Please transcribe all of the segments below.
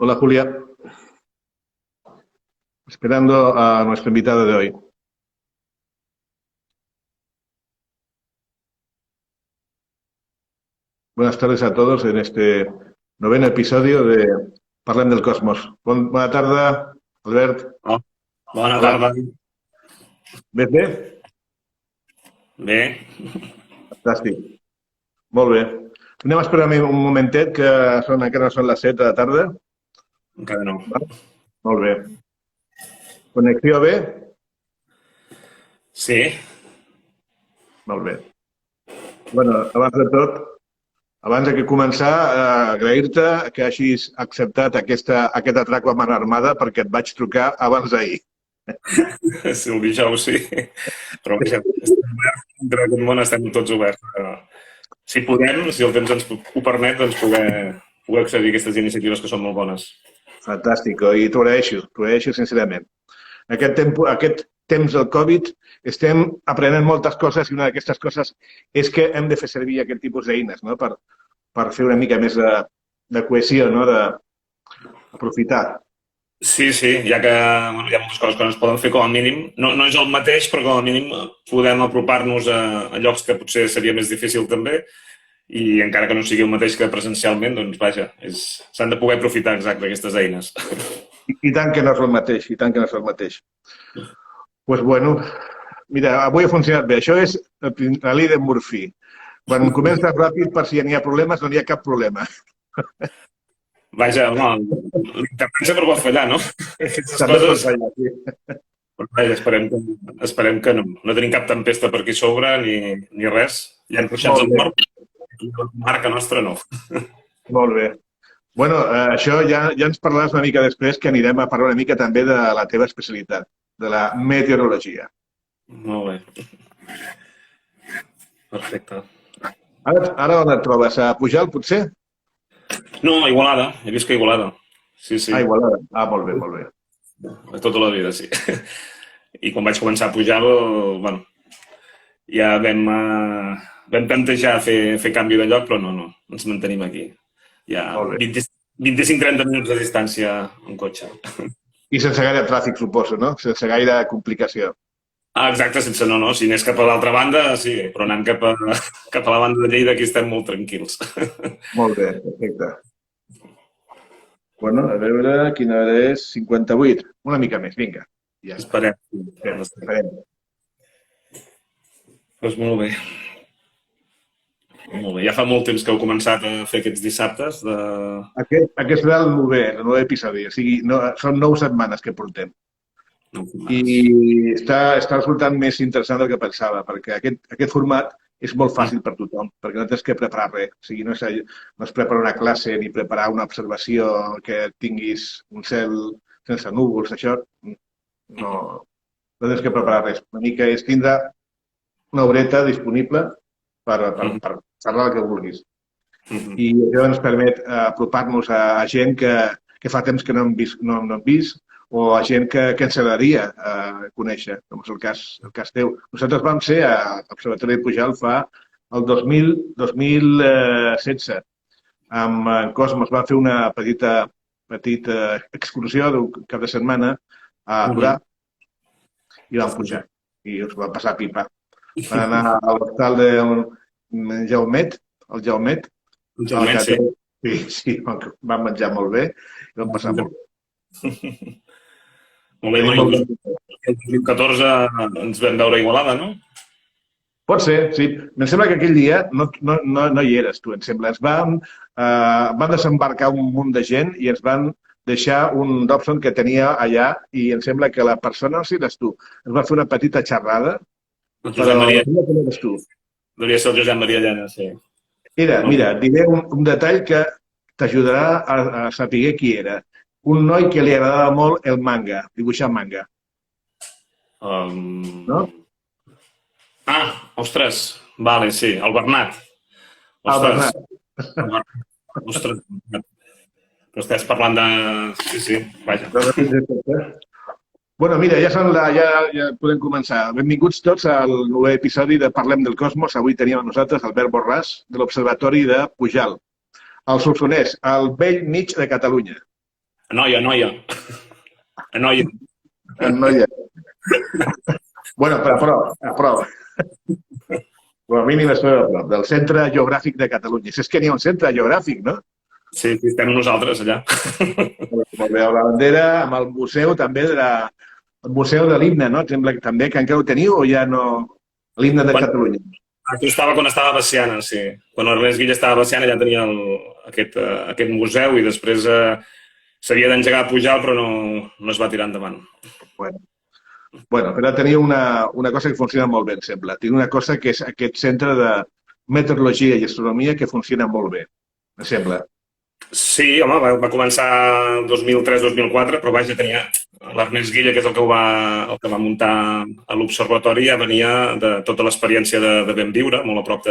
Hola Julia, esperando a nuestra invitada de hoy. Buenas tardes a todos en este noveno episodio de Parlem del Cosmos. Buena tarda, Albert. Oh, bona Hola. tarda. Ves bé? Bé, Fantàstic. Molt bé. Anem a esperar un momentet que encara no són les 7 de la tarda. encara no. Val? Molt bé. Connexió bé? Sí, Molt bé. Bueno, abans de tot, abans de començar, agrair-te que hagis acceptat aquest atrac amb mà armada perquè et vaig trucar abans d'ahir. sí, el dijous sí. Però vaja, estem oberts, entre aquest món estem tots oberts. Si podem, si el temps ens ho permet, doncs poder accedir a aquestes iniciatives que són molt bones. Fantàstic, i t'ho agraeixo sincerament. Aquest temps del Covid estem aprenent moltes coses i una d'aquestes coses és que hem de fer servir aquest tipus d'eines, no? per fer una mica més de cohesió, no? D'aprofitar. Sí, ja que bueno, hi ha moltes coses que no es poden fer com a mínim. No és el mateix, però com a mínim podem apropar-nos a llocs que potser seria més difícil també i encara que no sigui el mateix que presencialment, doncs vaja, s'han de poder aprofitar exacte aquestes eines. I tant que no és el mateix, i tant que no és el mateix. Pues bueno, mira, avui ha funcionat bé. Això és la llei de Murphy. Quan comences ràpid, per si n'hi ha problemes, no n'hi ha cap problema. Vaja, no, l'internet sempre pot fallar, no? Aquestes També pot coses... fallar, sí. Però vaja, esperem que no. No tenim cap tempesta per aquí sobre ni res. Ja han ruixats al nord. La marca nostra no. Molt bé. Bueno, això ja ens parlaràs una mica després, que anirem a parlar una mica també de la teva especialitat, de la meteorologia. Molt bé. Perfecte. Ara on et trobes? A Pujalt, potser? No, a Igualada. He vist que a Igualada. Sí. Ah, Igualada. Ah, molt bé, molt bé. Tota la vida, sí. I quan vaig començar a pujar, bueno, ja vam plantejar fer canvi de lloc, però no, ens mantenim aquí. Hi ha 25-30 minuts de distància en cotxe. I sense gaire tràfic, suposo, no? Sense gaire complicació. Ah, exacte, sense no. Si anés cap a l'altra banda, sí, però anant cap a la banda de Lleida, aquí estem molt tranquils. Molt bé, perfecte. Bueno, a veure, quina hora és? 58. Una mica més, vinga. Ja Esperem. Doncs molt bé. Molt bé. Ja fa molt temps que heu començat a fer aquests dissabtes. Aquest serà el nou episodi, o sigui, són 9 setmanes que portem. I està resultant més interessant del que pensava, perquè aquest format és molt fàcil per tothom, perquè no tens que preparar res. O sigui, no és preparar una classe ni preparar una observació que tinguis un cel sense núvols, això no tens que preparar res. Una mica és tindre una horeta disponible per xerrar el que vulguis. I això ens permet apropar-nos a gent que fa temps que no hem vist o a gent que ens agradaria conèixer, com és el cas teu. Nosaltres vam ser a l'Observatori de Pujalt el 2016. Amb Cosmos vam fer una petita excursió d'un cap de setmana a Torà i vam pujar. I us va passar pipa. Van anar a l'hostal de Jaumet, el Jaumet. Sí, vam menjar molt bé i vam passar molt bé. Molt bé, el 2014 ens vam veure a Igualada, no? Pot ser, sí. Em sembla que aquell dia no hi eres, tu, em sembla. Van desembarcar un munt de gent i ens van deixar un Dobson que tenia allà i em sembla que la persona, no sé si eres tu, ens va fer una petita xerrada. El Josep Maria. Tu. Devia ser el Josep Maria Llana, sí. Mira, diré un detall que t'ajudarà a saber qui era. Un noi que li agradava molt el manga, dibuixar manga. No? Ah, ostres, vale, sí, el Bernat. Ostres. Ostres, però estàs parlant de... Sí, vaja. Bueno, mira, ja podem començar. Benvinguts tots al nou episodi de Parlem del Cosmos. Avui teníem a nosaltres Albert Borràs, de l'Observatori de Pujalt, al Solsonès, al bell mig de Catalunya. Anoia. No hi ha. Bueno, però a prop. Com a mínim estem a prop del centre geogràfic de Catalunya. Si és que n'hi ha un centre geogràfic, no? Sí, estem nosaltres allà. Molt bé, la bandera amb el museu també el museu de l'himne, no? Sembla que també, que encara ho teniu o ja no? L'himne de Catalunya. Això estava quan estava a Veciana, sí. Quan Ernest Guilla estava a Veciana ja tenia aquest museu i després s'havia d'engegar a Pujalt però no es va tirar endavant. Bueno, però teniu una cosa que funciona molt bé, em sembla. Teniu una cosa que és aquest centre de meteorologia i astronomia que funciona molt bé, em sembla. Sí, home, va començar el 2003-2004, però vaja, tenia l'Ernest Guilla, que és el que va muntar a l'observatori, ja venia de tota l'experiència de ben viure, molt a prop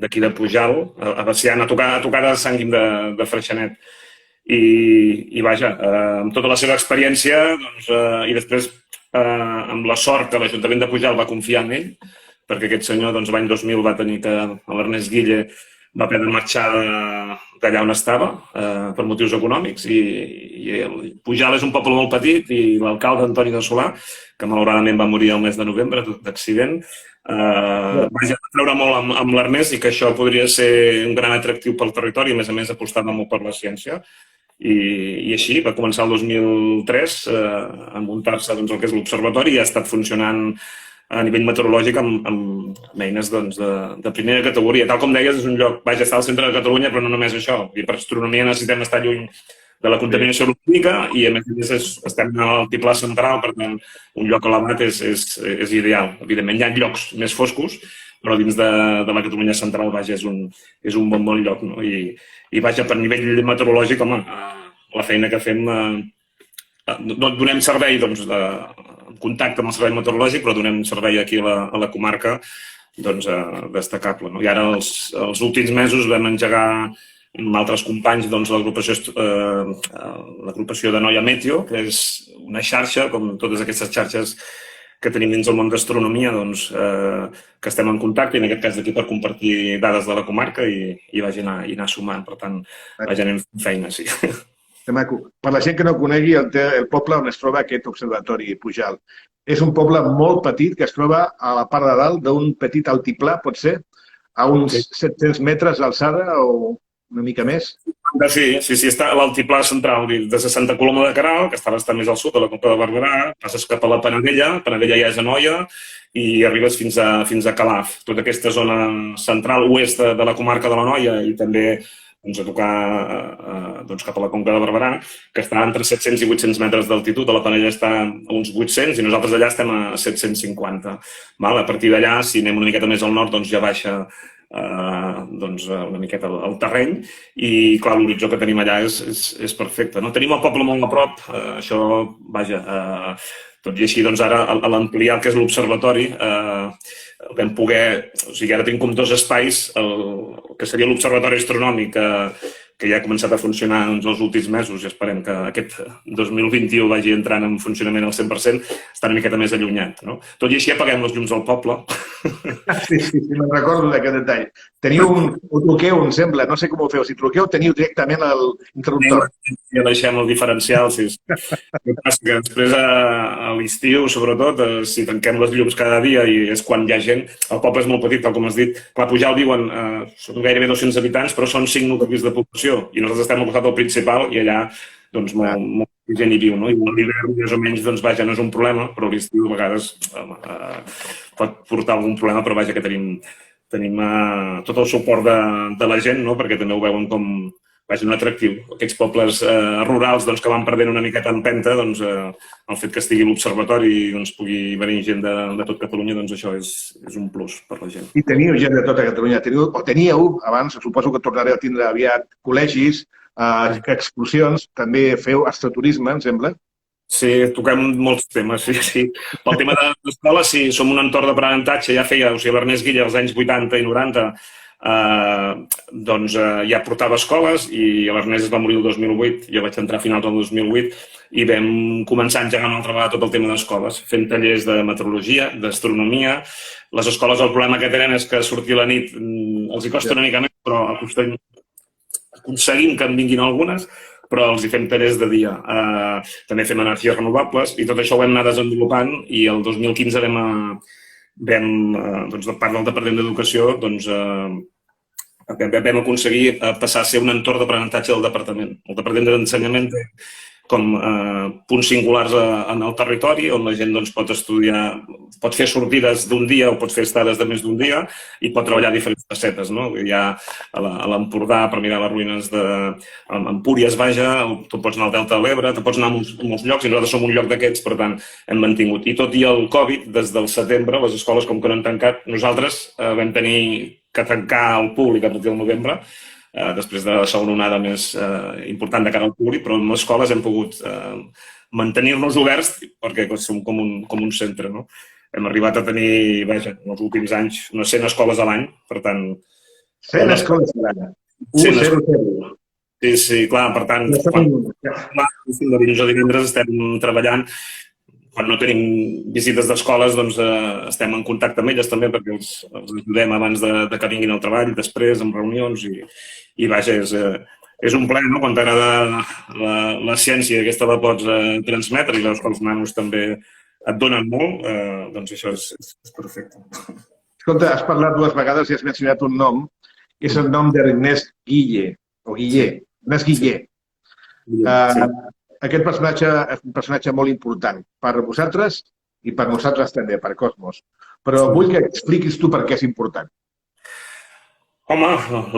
d'aquí de Pujalt, a Veciana, a tocar de Sant Guim de Freixenet. I vaja, amb tota la seva experiència, doncs, i després amb la sort que l'Ajuntament de Pujalt va confiar en ell, perquè aquest senyor, doncs, l'any 2000 va tenir que l'Ernest Guilla va haver de marxar d'allà on estava per motius econòmics i Pujalt és un poble molt petit i l'alcalde Antoni de Solà, que malauradament va morir el mes de novembre d'accident, va treure molt amb l'Ernest i que això podria ser un gran atractiu pel territori, a més apostava molt per la ciència i així va començar el 2003 a muntar-se el que és l'observatori i ha estat funcionant a nivell meteorològic amb eines de primera categoria. Tal com deies, és un lloc, vaja, està al centre de Catalunya, però no només això. I per astronomia necessitem estar lluny de la contaminació lumínica i, a més, estem en l'altiplà central, per tant, un lloc elevat és ideal. Evidentment, hi ha llocs més foscos, però dins de la Catalunya central, vaja, és un bon lloc. No? I, vaja, per nivell meteorològic, home, la feina que fem... Donem servei, doncs, en contacte amb el servei meteorològic, però donem servei aquí a la comarca destacable. I ara, els últims mesos, vam engegar amb altres companys l'agrupació de Noia Meteo, que és una xarxa, com totes aquestes xarxes que tenim dins el món d'astronomia, que estem en contacte, i en aquest cas d'aquí per compartir dades de la comarca i vaig anar sumant. Per tant, vaig anem fent feina, sí. Per la gent que no conegui el poble on es troba aquest observatori Pujalt, és un poble molt petit que es troba a la part de dalt d'un petit altiplà, pot ser, a uns 700 metres d'alçada o una mica més? Sí, està a l'altiplà central de Santa Coloma de Queralt, que està bastant més al sud, a la Conca de Barberà, passes cap a la Penedella ja és a Noia, i arribes fins a Calaf. Tota aquesta zona central oest de la comarca de la Noia i també a tocar cap a la Conca de Barberà, que està entre 700 i 800 metres d'altitud. A la Penedella està a uns 800 i nosaltres allà estem a 750. A partir d'allà, si anem una miqueta més al nord, doncs ja baixa una miqueta el terreny i, clar, l'horitzó que tenim allà és perfecte. Tenim el poble molt a prop, això, vaja, tot i així, doncs ara, a l'ampliar el que és l'observatori, vam poder... O sigui, ara tenim com dos espais, el que seria l'observatori astronòmic, que ja ha començat a funcionar els últims mesos i esperem que aquest 2021 vagi entrant en funcionament al 100%, està una miqueta més allunyat. Tot i així apaguem les llums al poble. Sí, me'n recordo d'aquest detall. Teniu ho truqueu, em sembla, no sé com ho feu, si truqueu teniu directament l'interruptor. Ja deixem el diferencial, sí. El que passa que després a l'estiu, sobretot, si tanquem les llums cada dia i és quan hi ha gent, el poble és molt petit, tal com has dit. Clar, Pujalt diuen, són gairebé 200 habitants, però són 5 nuclis de població i nosaltres estem al costat del principal i allà doncs molta gent hi viu, no? I l'hivern més o menys, doncs vaja, no és un problema, però l'estiu a vegades pot portar algun problema, però vaja que tenim tot el suport de la gent, no? Perquè també ho veuen com un atractiu. Aquests pobles rurals que van perdent una miqueta empenta, doncs el fet que estigui l'observatori i pugui venir gent de tot Catalunya, doncs això és un plus per la gent. I teniu gent de tota Catalunya, o teníeu abans, suposo que tornareu a tindre aviat col·legis, excursions, també feu astroturisme, em sembla? Sí, toquem molts temes, sí. Pel tema de l'escola, sí, som un entorn d'aprenentatge, ja feia, o sigui, l'Ernest Guilla als anys 80 i 90, doncs ja portava escoles i l'Ernest es va morir el 2008, jo vaig entrar a finals del 2008 i vam començar a engegar una altra vegada tot el tema d'escoles, fent tallers de meteorologia, d'astronomia. Les escoles el problema que tenen és que sortir a la nit els hi costa una mica més, però aconseguim que en vinguin algunes, però els hi fem tallers de dia. També fem energies renovables i tot això ho vam anar desenvolupant i el 2015 doncs, de part del Departament d'Educació, doncs, vam aconseguir passar a ser un entorn d'aprenentatge del Departament. El Departament d'Ensenyament té com punts singulars en el territori on la gent doncs, pot estudiar, pot fer sortides d'un dia o pot fer estades de més d'un dia i pot treballar diferents facetes. No? Hi ha a l'Empordà per mirar les ruïnes d'Empúries, tu pots anar al Delta de l'Ebre, tu pots anar a molts llocs i nosaltres som un lloc d'aquests, per tant, hem mantingut. I tot i el Covid, des del setembre, les escoles com que no han tancat, nosaltres vam tenir que tancar el públic a partir del novembre, després de la segona onada més important de cara al públic, però en les escoles hem pogut mantenir-nos oberts perquè som com un centre. No? Hem arribat a tenir, vaja, en els últims anys, unes 100 escoles a l'any, per tant... 100 escoles a l'any? 0-0. Sí, clar, per tant, de dilluns a divendres estem treballant. Quan no tenim visites d'escoles, doncs estem en contacte amb elles també perquè els ajudem abans que vinguin al treball, després, amb reunions i vaja, és un plaer, no? Quan t'agrada la ciència i aquesta la pots transmetre i veus que els nanos també et donen molt, doncs això és perfecte. Escolta, has parlat 2 vegades i has mencionat un nom, que és el nom d'Ernest Guille, o Guillé, Ernest Guillé. Aquest personatge és un personatge molt important per vosaltres i per nosaltres també, per Cosmos. Però vull que expliquis tu per què és important. Home,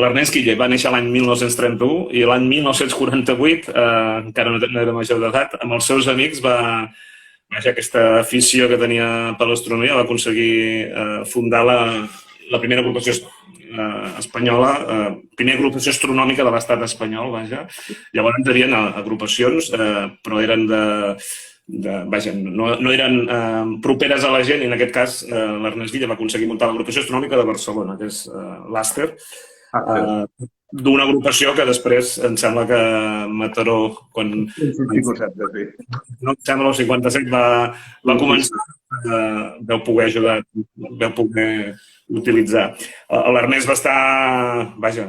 l'Ernest Guille va néixer l'any 1931 i l'any 1948, encara no era major d'edat, amb els seus amics aquesta afició que tenia per l'astronomia va aconseguir fundar la primera agrupació espanyola, primera agrupació astronòmica de l'estat espanyol, vaja. Llavors hi havia agrupacions, però eren vaja, no eren properes a la gent, i en aquest cas l'Ernest Guille va aconseguir muntar l'agrupació astronòmica de Barcelona, que és l'Aster, d'una agrupació que després em sembla que Mataró, quan... No, em sembla el 57 va començar, vau poder ajudar, vau poder utilitzar. L'Ernest va estar, vaja,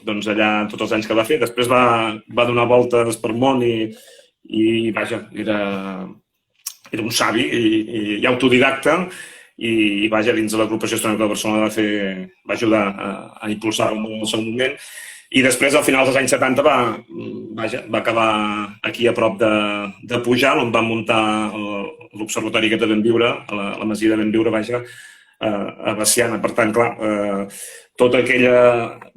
doncs allà tots els anys que va fer. Després va donar voltes per món i vaja, era un savi i autodidacta i vaja, dins de l'agrupació astronòmica de Barcelona va ajudar a impulsar-ho molt en el seu moment. I després, al final dels anys 70, va acabar aquí a prop de Pujalt, on va muntar l'observatori aquest de Benviure, la masia de Benviure, vaja, a Veciana. Per tant, clar, tota aquella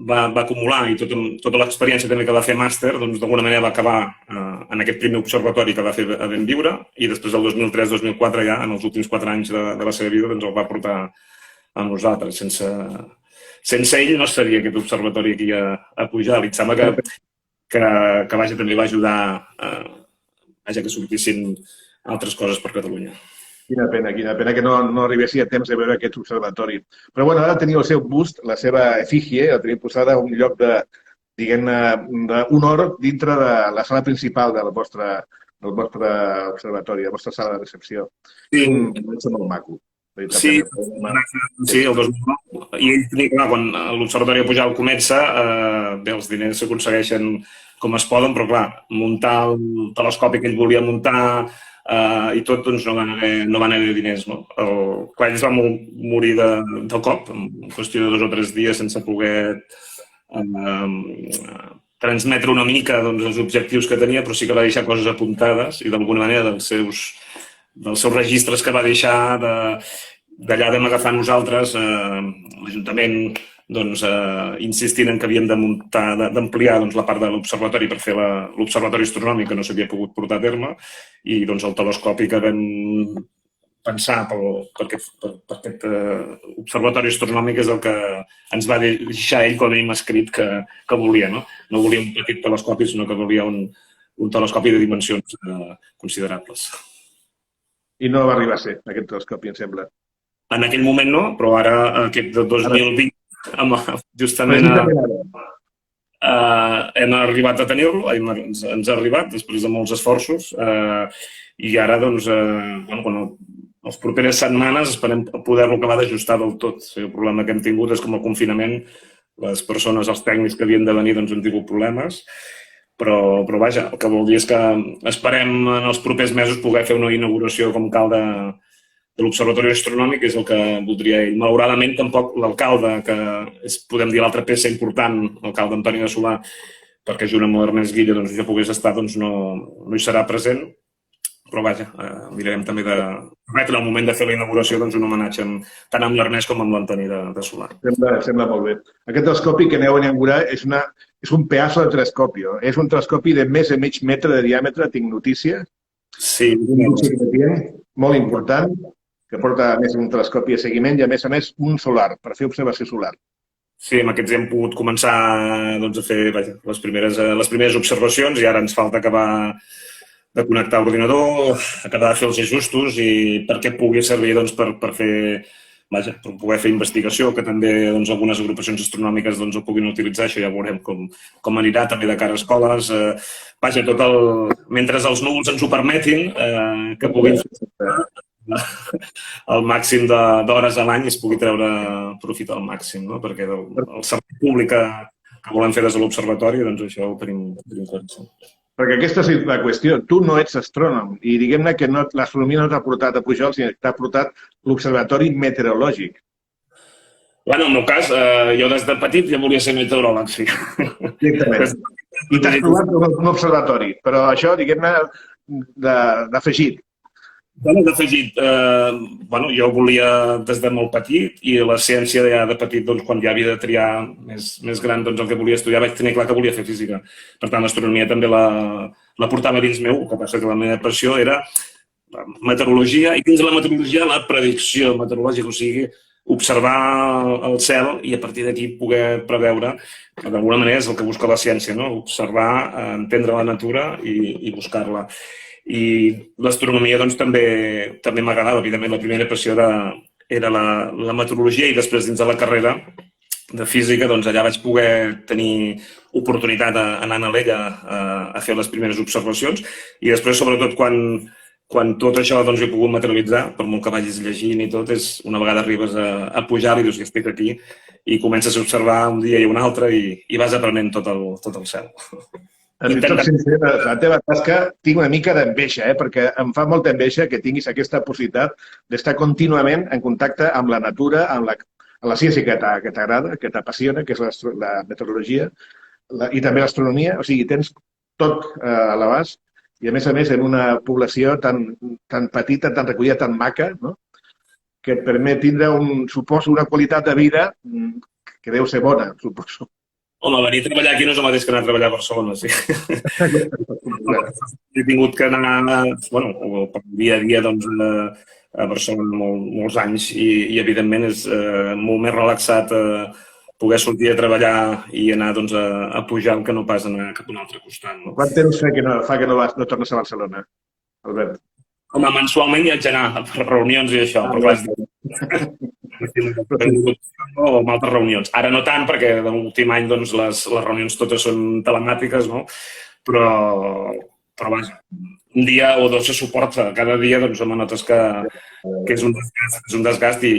va acumular i tota l'experiència també que va fer màster, doncs d'alguna manera va acabar en aquest primer observatori que va fer a Benviure i després del 2003-2004, ja en els últims 4 anys de la seva vida, doncs el va portar a nosaltres. Sense ell no seria aquest observatori aquí a Pujalt. I em sembla que vaja, també va ajudar que sortissin altres coses per Catalunya. Quina pena que no arribessi a temps de veure aquest observatori. Però bueno, ara teniu el seu bust, la seva efígie, la teniu posada a un lloc d'honor dintre de la sala principal del vostre observatori, de la vostra sala de recepció. Sí. És molt maco. Sí, el 2009. I ell tenia clar, quan l'Observatori de Pujalt comença, els diners s'aconsegueixen com es poden, però clar, muntar el telescopi que ell volia muntar i tot, doncs no van haver diners. Clar, ells van morir de cop, en qüestió de 2 o 3 dies, sense poder transmetre una mica els objectius que tenia, però sí que va deixar coses apuntades i d'alguna manera dels seus registres que va deixar, d'allà vam agafar nosaltres, l'Ajuntament insistint en que havíem d'ampliar la part de l'observatori per fer l'observatori astronòmic que no s'havia pogut portar a terme i el telescopi que vam pensar per aquest observatori astronòmic és el que ens va deixar ell quan hem escrit que volia. No volia un petit telescopi, sinó que volia un telescopi de dimensions considerables. I no va arribar a ser aquest telescopi, em sembla. En aquell moment no, però ara aquest de 2020 justament hem arribat a tenir-lo, ens ha arribat després de molts esforços i ara, les properes setmanes esperem poder-lo acabar d'ajustar del tot. El problema que hem tingut és com el confinament, les persones, els tècnics que havien de venir han tingut problemes, però vaja, el que vol dir és que esperem en els propers mesos poder fer una inauguració com cal de l'Observatori Astronòmic, que és el que voldria ell. Malauradament, tampoc l'alcalde, que és, podem dir, l'altra peça important, l'alcalde Antoni de Solà, perquè junt amb l'Ernest Guilla doncs, ja pogués estar, doncs no hi serà present, però vaja, mirarem també de retre el moment de fer la inauguració doncs, un homenatge tant amb l'Ernest com amb l'Antoni de Solà. Sembla molt bé. Aquest telescopi que aneu a inaugurar és un pedaç de telescopi. És un telescopi de més de mig metre de diàmetre, tinc notícia. Sí. Molt important, que porta a més un telescopi de seguiment i a més un solar, per fer observació solar. Sí, amb aquests hem pogut començar doncs, a fer les primeres observacions i ara ens falta acabar de connectar l'ordinador, acabar de fer els ajustos i perquè pugui servir doncs, per poder fer investigació, que també doncs, algunes agrupacions astronòmiques doncs, ho puguin utilitzar, això ja veurem com anirà també de cara a escoles. Mentre els núvols ens ho permetin, que puguin fer el màxim d'hores a l'any i es pugui treure profit al màxim, no? Perquè el servei públic que volem fer des de l'observatori, doncs això ho tenim clar. Perquè aquesta és la qüestió. Tu no ets astrònom i diguem-ne que l'astronomia no t'ha portat a Pujol, sinó que t'ha portat l'Observatori Meteorològic. Bueno, en el meu cas, jo des de petit ja volia ser meteoròleg, sí. Exactament. I t'has trobat un observatori, però això, diguem-ne, d'afegit. Bueno, d'afegit, jo volia des de molt petit i la ciència ja de petit, doncs, quan ja havia de triar més gran doncs, el que volia estudiar, vaig tenir clar que volia fer física. Per tant, l'astronomia també la portava dins meu, el que passa que la meva passió era meteorologia i dins de la meteorologia la predicció meteorològica, o sigui, observar el cel i a partir d'aquí poder preveure, que d'alguna manera és el que busca la ciència, no? Observar, entendre la natura i buscar-la. I l'astronomia doncs, també m'agradava. Evidentment, la primera passió era la meteorologia i després dins de la carrera de física doncs, allà vaig poder tenir oportunitat anant a l'ella a fer les primeres observacions i després, sobretot, quan tot això doncs, ho he pogut materialitzar, per molt que vagis llegint i tot, és una vegada arribes a pujar i dius que estic aquí i comences a observar un dia i un altre i vas aprenent tot el cel. La teva tasca tinc una mica d'enveja, perquè em fa molta enveja que tinguis aquesta possibilitat d'estar contínuament en contacte amb la natura, amb la ciència que t'agrada, que t'apassiona, que és la meteorologia i també l'astronomia. O sigui, tens tot a l'abast i, a més, en una població tan petita, tan recollida, tan maca, no? Que et permet tindre, suposo, una qualitat de vida que deu ser bona, suposo. Home, venir a treballar aquí no és el mateix que anar a treballar a Barcelona, sí. He tingut que anar, per dia a dia, doncs, a Barcelona molts anys i evidentment, és molt més relaxat poder sortir a treballar i anar doncs, a pujar que no pas anar cap a un altre costat. No? Quant temps fa que no tornes a Barcelona, Albert? Home, mensualment hi haig d'anar per reunions i això, però clar, o amb altres reunions. Ara no tant, perquè de l'últim any doncs, les reunions totes són telemàtiques, no? Però vaja, un dia o dos se suporta. Cada dia doncs, notes que és un desgast i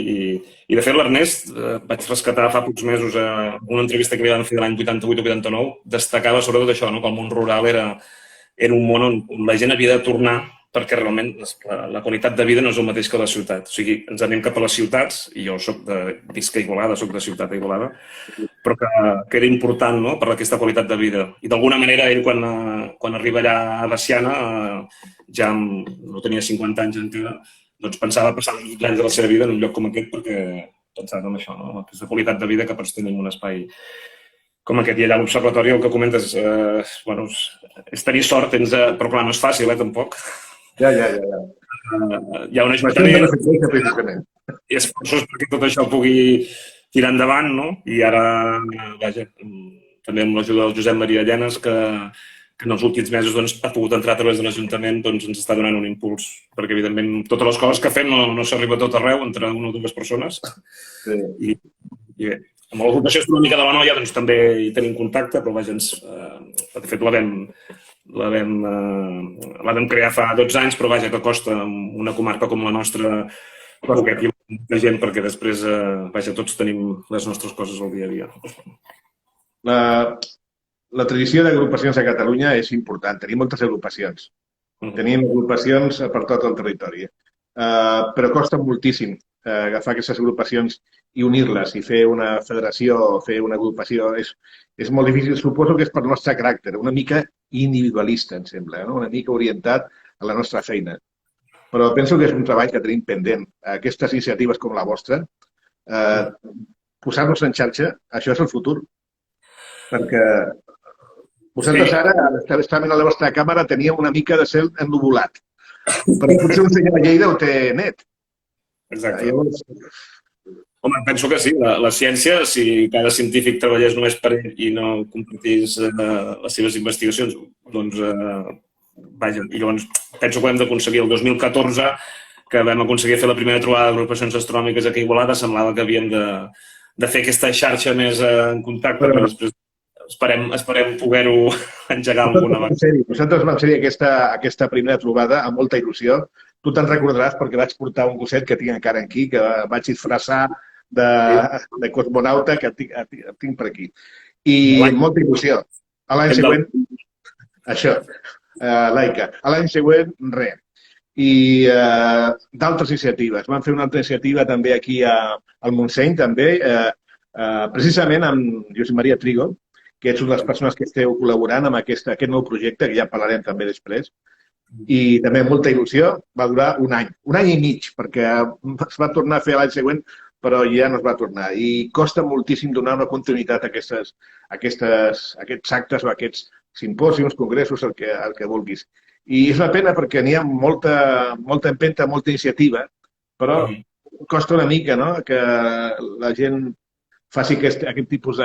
de fet l'Ernest vaig rescatar fa pocs mesos una entrevista que li van fer de l'any 88 o 89, destacava sobretot això, que el món rural era un món on la gent havia de tornar perquè realment la qualitat de vida no és el mateix que la ciutat. O sigui, ens anem cap a les ciutats, i jo visc a Igualada, soc de ciutat a Igualada, però que era important, no?, per aquesta qualitat de vida. I d'alguna manera ell, quan arriba allà a Veciana, ja no tenia 50 anys encara, doncs pensava passar els 12 anys de la seva vida en un lloc com aquest perquè pensava en això, no?, aquesta qualitat de vida que pots tenir en un espai com aquest. I allà a l'observatori el que comentes, és tenir sort, però clar, no és fàcil, tampoc. Ja. Hi ha un ajuntament i esforços perquè tot això pugui tirar endavant, no? I ara, vaja, també amb l'ajuda del Josep Maria Llenes, que en els últims mesos ha pogut entrar a través de l'Ajuntament, doncs ens està donant un impuls, perquè evidentment totes les coses que fem no s'arriba a tot arreu entre una o dues persones. I bé, amb l'Agrupació Astronòmica de la Noia doncs també hi tenim contacte, però vaja, de fet la vam crear fa 12 anys, però vaja, que costa una comarca com la nostra poder aquí de gent, perquè després, vaja, tots tenim les nostres coses al dia a dia. la tradició d'agrupacions a Catalunya és important. Tenim moltes agrupacions. Tenim agrupacions per tot el territori. Però costa moltíssim agafar aquestes agrupacions i unir-les i fer una federació o fer una agrupació. És molt difícil. Suposo que és per el nostre caràcter, una mica individualista, em sembla, no? Una mica orientat a la nostra feina. Però penso que és un treball que tenim pendent. Aquestes iniciatives com la vostra, posar-nos en xarxa, això és el futur. Perquè vosaltres ara, estament a la vostra càmera, tenia una mica de cel ennuvolat. Però potser un senyor de Lleida ho té net. Exacte. Home, penso que sí. La ciència, si cada científic treballés només per ell i no compartís les seves investigacions, doncs, vaja, i llavors penso que hem d'aconseguir el 2014, que vam aconseguir fer la primera trobada d'agrupacions astronòmiques aquí a Igualada, semblava que havíem de fer aquesta xarxa més en contacte, però després esperem poder-ho engegar alguna vegada. Nosaltres vam ser aquesta primera trobada amb molta il·lusió. Tu te'n recordaràs perquè vaig portar un gosset que tinc encara aquí, que vaig disfressar de cosmonauta, que tinc per aquí. I amb molta il·lusió. A l'any següent, això, Laika. A l'any següent, res. I d'altres iniciatives. Vam fer una altra iniciativa també aquí al Montseny, també, precisament amb Josep Maria Trigo, que ets una de les persones que esteu col·laborant amb aquest nou projecte, que ja parlarem també després. I també amb molta il·lusió va durar un any i mig, perquè es va tornar a fer l'any següent, però ja no es va tornar. I costa moltíssim donar una continuïtat a aquests actes o a aquests simpòsiums, congressos, el que vulguis. I és una pena perquè n'hi ha molta empenta, molta iniciativa, però costa una mica, no?, que la gent faci aquest tipus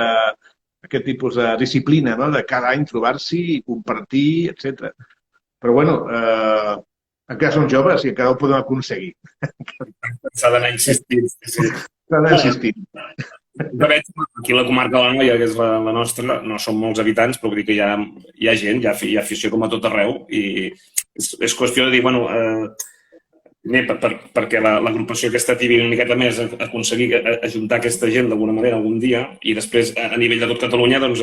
de disciplina, no?, de cada any trobar-s'hi i compartir, etc. Però, bueno, encara som joves i encara ho podem aconseguir. S'ha d'anar insistint. S'ha d'anar insistint. Aquí a la comarca de l'Anoia, que és la nostra, no som molts habitants, però vull dir que hi ha gent, hi ha afició com a tot arreu, i és qüestió de dir, bueno, perquè l'agrupació aquesta tingui una miqueta més aconseguir ajuntar aquesta gent d'alguna manera algun dia, i després a nivell de tot Catalunya, doncs,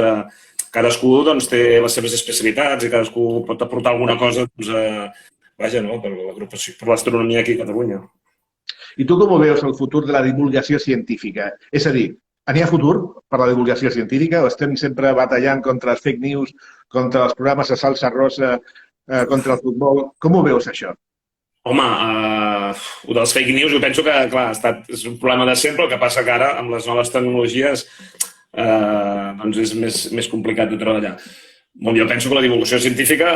cadascú té les seves especialitats i cadascú pot aportar alguna cosa, vaja, no?, per l'agrupació, per l'astronomia aquí a Catalunya. I tu com veus el futur de la divulgació científica? És a dir, n'hi ha futur per la divulgació científica o estem sempre batallant contra els fake news, contra els programes de salsa rosa, contra el futbol? Com ho veus, això? Home, el dels fake news jo penso que, clar, és un problema de sempre, el que passa que ara, amb les noves tecnologies, doncs és més complicat de treballar. Jo penso que la divulgació científica,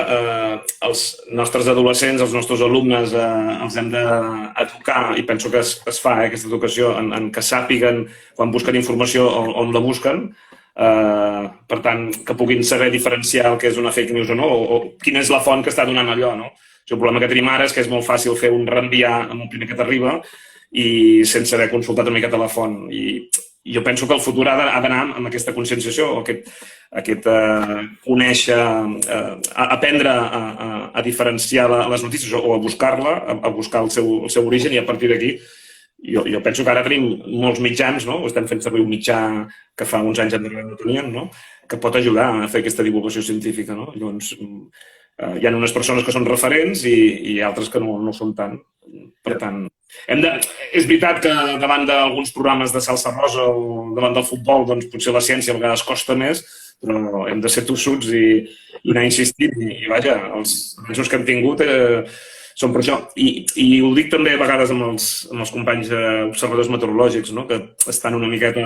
els nostres adolescents, els nostres alumnes, els hem d'educar, i penso que es fa aquesta educació, en que sàpiguen quan busquen informació on la busquen, per tant, que puguin saber diferenciar el que és una fake news o no, o quina és la font que està donant allò, no? El problema que tenim ara és que és molt fàcil fer un reenviar amb el primer que t'arriba i sense haver consultat una miqueta la font. I jo penso que el futur ha d'anar amb aquesta conscienciació, aquest conèixer, aprendre a diferenciar les notícies o a buscar-la, a buscar el seu origen, i a partir d'aquí jo penso que ara tenim molts mitjans, no? Estem fent servir un mitjà que fa uns anys enrere no teníem, no?, que pot ajudar a fer aquesta divulgació científica, no? Llavors, hi ha unes persones que són referents i altres que no són tant. Per tant, és veritat que davant d'alguns programes de salsa rosa o davant del futbol, doncs potser la ciència a vegades costa més, però hem de ser tossuts i anar insistint. I vaja, els avanços que hem tingut són per això. I ho dic també a vegades amb els companys observadors meteorològics, que estan una miqueta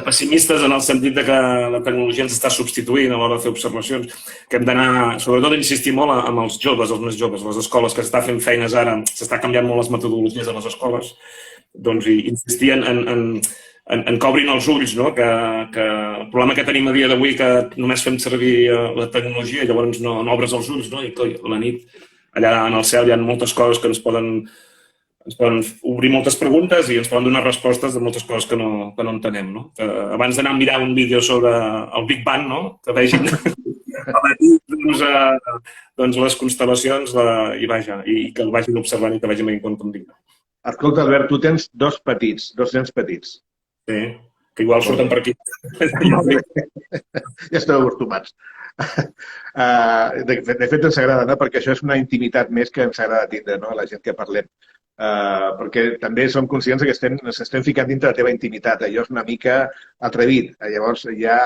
pessimistes en el sentit que la tecnologia ens està substituint a l'hora de fer observacions, que hem d'anar, sobretot, a insistir molt amb els joves, els més joves, les escoles, que s'està fent feines ara, s'està canviant molt les metodologies a les escoles, doncs insistir en que obrin els ulls, no? Que el problema que tenim a dia d'avui, que només fem servir la tecnologia i llavors no obres els ulls, no? I la nit, allà en el cel, hi ha moltes coses que ens poden obrir moltes preguntes i ens poden donar respostes de moltes coses que no entenem, no? Abans d'anar a mirar un vídeo sobre el Big Bang, no?, que vegin les constel·lacions i que el vagin observant i que vagin veient com Big Bang. Escolta, Albert, tu tens dos nens petits. Sí. que igual surten per aquí. Ja esteu acostumats. De fet, ens agrada, no? Perquè això és una intimitat més que ens agrada tindre, no? La gent que parlem. Perquè també som conscients que s'estem ficant dintre la teva intimitat. Allò és una mica atrevit. Llavors ja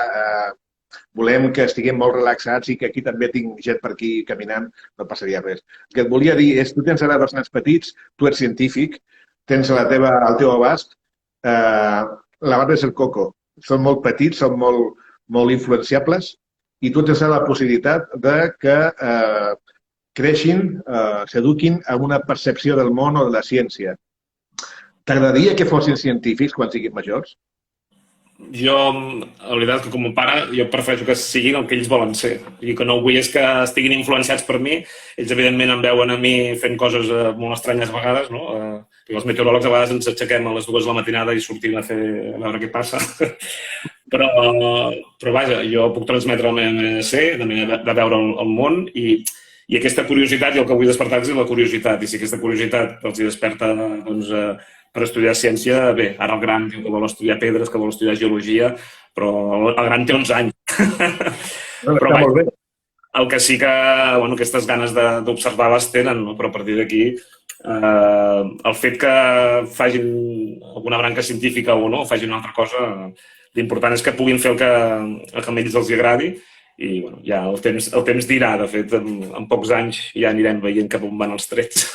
volem que estiguem molt relaxats i que aquí també tinc gent per aquí caminant, no passaria res. El que et volia dir és, tu tens ara dos nens petits, tu ets científic, tens al teu abast, la banda és el coco. Són molt petits, són molt influenciables i tu tens la possibilitat de que creixin, s'eduquin amb una percepció del món o de la ciència. T'agradaria que fossin científics quan siguin majors? Jo, la veritat, que com a pare, jo prefereixo que siguin el que ells volen ser. I que no vull és que estiguin influenciats per mi. Ells, evidentment, em veuen a mi fent coses molt estranyes a vegades, no? Els meteoròlegs a vegades ens aixequem a les 2 de la matinada i sortim a veure què passa. Però vaja, jo puc transmetre la meva manera de ser, de veure el món i aquesta curiositat, i el que vull despertar és la curiositat. I si aquesta curiositat els hi desperta, doncs, per estudiar ciència, bé, ara el gran diu que vol estudiar pedres, que vol estudiar geologia, però el gran té 11 anys. Però vaja, el que sí que, bueno, aquestes ganes d'observar les tenen, no? Però a partir d'aquí, el fet que facin alguna branca científica o no, o facin una altra cosa, l'important és que puguin fer el que a ells els agradi i bueno, ja el temps dirà. De fet, en pocs anys ja anirem veient cap on van els trets.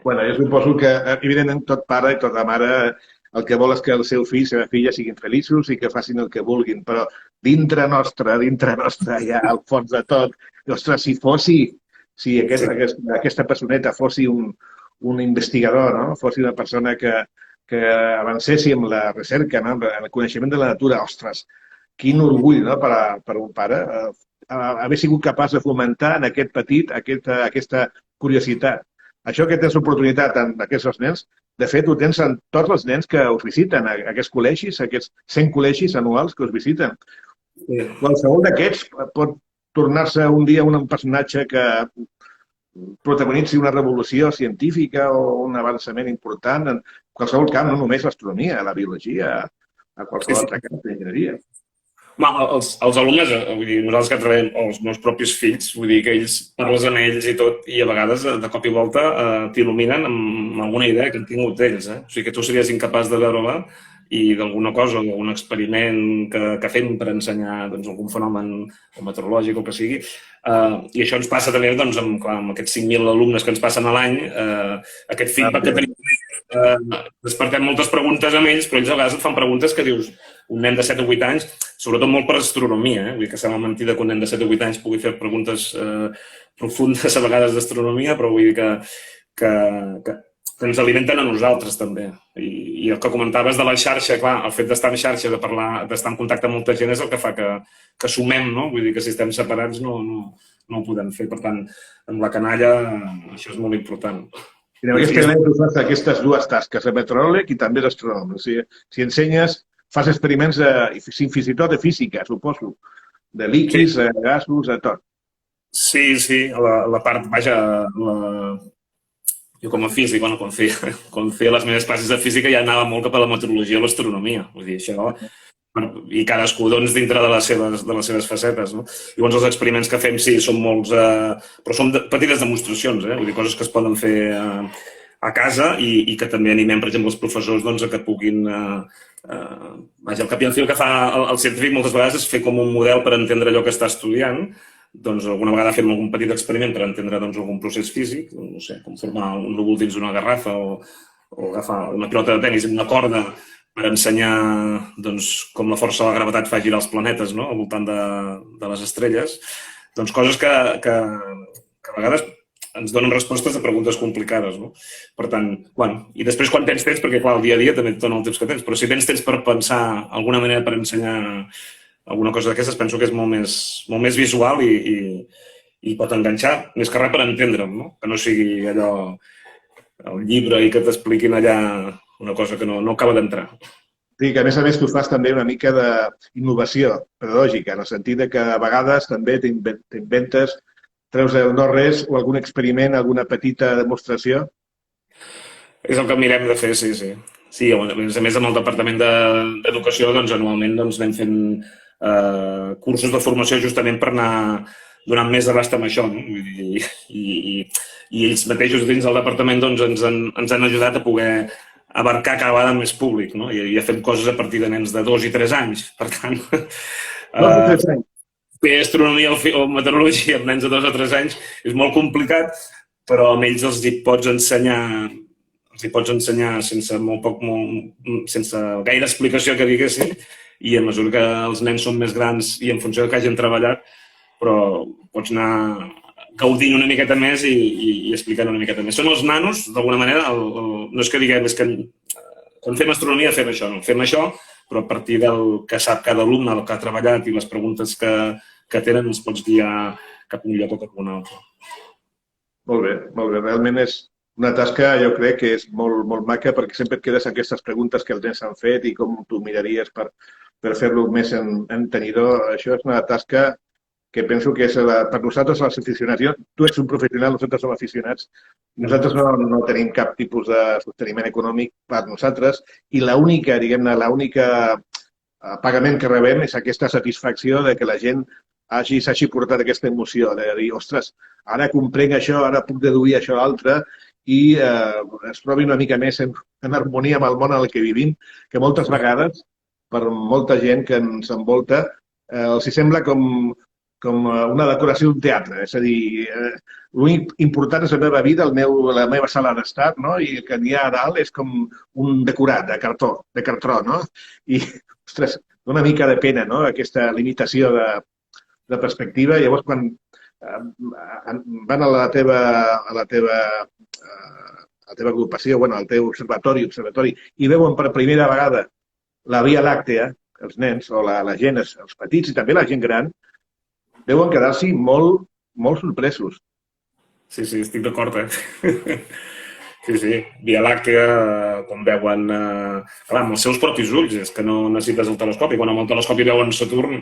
Bueno, jo suposo que, evidentment, tot pare i tota mare el que vol és que el seu fill i la seva filla siguin feliços i que facin el que vulguin, però dintre nostre, ja al fons de tot, ostres, si aquesta personeta fossi un investigador, no? Fossi una persona que avancessi amb la recerca, no? Amb el coneixement de la natura, ostres, quin orgull, no? Per un pare haver sigut capaç de fomentar en aquest petit aquesta curiositat. Això que tens l'oportunitat en aquests nens, de fet, ho tens en tots els nens que us visiten, aquests col·legis, aquests 100 col·legis anuals que us visiten. Qualsevol d'aquests pot tornar-se un dia un personatge que protagonitzi una revolució científica o un avançament important en qualsevol camp, no només l'astronomia, la biologia, a qualsevol altre camp d'enginyeria. Els alumnes, vull dir, nosaltres que treballem, els meus propis fills, vull dir que ells parles amb ells i tot, i a vegades, de cop i volta, t'il·luminen amb alguna idea que han tingut d'ells. O sigui, que tu series incapaç de veure-la i d'alguna cosa, algun experiment que fem per ensenyar algun fenomen meteorològic o que sigui. I això ens passa també amb aquests 5.000 alumnes que ens passen a l'any, aquest feedback que tenim. Despertem moltes preguntes amb ells, però ells a vegades et fan preguntes que dius, un nen de 7 o 8 anys, sobretot molt per astronomia, vull dir que sembla mentida que un nen de 7 o 8 anys pugui fer preguntes profundes a vegades d'astronomia, però vull dir que ens alimenten a nosaltres també. I el que comentaves de la xarxa, clar, el fet d'estar en xarxa, de parlar, d'estar en contacte amb molta gent és el que fa que sumem, no? Vull dir que si estem separats no ho podem fer. Per tant, amb la canalla això és molt important. I en aquest experiment tu fas aquestes dues tasques, el meteoròleg i també l'astrònom. O sigui, si ensenyes, fas experiments fins i tot de física, suposo, de líquids, gasos, de tot. Sí, la part, vaja, jo com a físic, quan feia les meves classes de física ja anava molt cap a la meteorologia o l'astronomia. Vull dir, això, i cadascú dintre de les seves facetes. No? Llavors els experiments que fem sí, són molts, però són petites demostracions, vull dir, coses que es poden fer a casa i que també animem, per exemple, els professors a que puguin... Vaja, el cap i el fil que fa el científic moltes vegades és fer com un model per entendre allò que està estudiant. Doncs alguna vegada fem algun petit experiment per entendre algun procés físic, no sé, com formar un núvol dins d'una garrafa o agafar una pilota de tenis amb una corda per ensenyar com la força de la gravetat fa girar els planetes al voltant de les estrelles. Doncs coses que a vegades ens donen respostes a preguntes complicades. Per tant, i després quan tens temps, perquè clar, el dia a dia també et dona el temps que tens, però si tens temps per pensar alguna manera per ensenyar alguna cosa d'aquestes, penso que és molt més visual i pot enganxar, més que res per entendre'm, que no sigui allò el llibre i que t'expliquin allà una cosa que no acaba d'entrar. Sí, que a més tu fas també una mica d'innovació pedagògica, en el sentit que a vegades també t'inventes, treus de no res o algun experiment, alguna petita demostració. És el que mirem de fer, sí. Sí, a més amb el Departament d'Educació doncs, anualment anem fent cursos de formació justament per anar donant més abast amb això. No? I ells mateixos dins del departament doncs, ens han ajudat a poder abarcar cada vegada més públic. No? I ja fem coses a partir de nens de 2 i 3 anys. Per tant, fer astronomia o meteorologia amb nens de 2 o 3 anys és molt complicat, però amb ells els hi pots ensenyar sense gaire explicació que diguéssim, i a mesura que els nens són més grans i en funció que hagin treballat, però pots anar gaudint una miqueta més i explicant una miqueta més. Són els nanos, d'alguna manera, no és que diguem, és que quan fem astronomia fem això, no? Fem això, però a partir del que sap cada alumne, el que ha treballat i les preguntes que tenen, ens pots guiar cap a un lloc o cap a un altre. Molt bé, molt bé. Realment és una tasca, jo crec, que és molt, molt maca perquè sempre et quedes aquestes preguntes que els nens han fet i com tu miraries per fer-lo més entenidor. Això és una tasca que penso que és per nosaltres, els aficionats. Tu ets un professional, nosaltres som aficionats. Nosaltres no tenim cap tipus de sosteniment econòmic per nosaltres i l'única pagament que rebem és aquesta satisfacció de que la gent s'hagi portat aquesta emoció, de dir, ostres, ara comprenc això, ara puc deduir això l'altre i es trobi una mica més en harmonia amb el món en el que vivim, que moltes vegades, per molta gent que ens envolta, els sembla com una decoració d'un teatre. És a dir, l'únic important és la meva vida, la meva sala d'estar, no? I el que n'hi ha a dalt és com un decorat de cartró, no? I, ostres, una mica de pena, no? Aquesta limitació de perspectiva. Llavors, quan van a la teva agrupació, al teu observatori, i veuen per primera vegada la Via Làctea, els nens o la gent, els petits i també la gent gran, deuen quedar-s'hi molt, molt sorpresos. Sí, estic d'acord, Sí. Via Làctea, com veuen, clar, amb els seus propis ulls, és que no necessites el telescopi. Quan amb el telescopi veuen Saturn,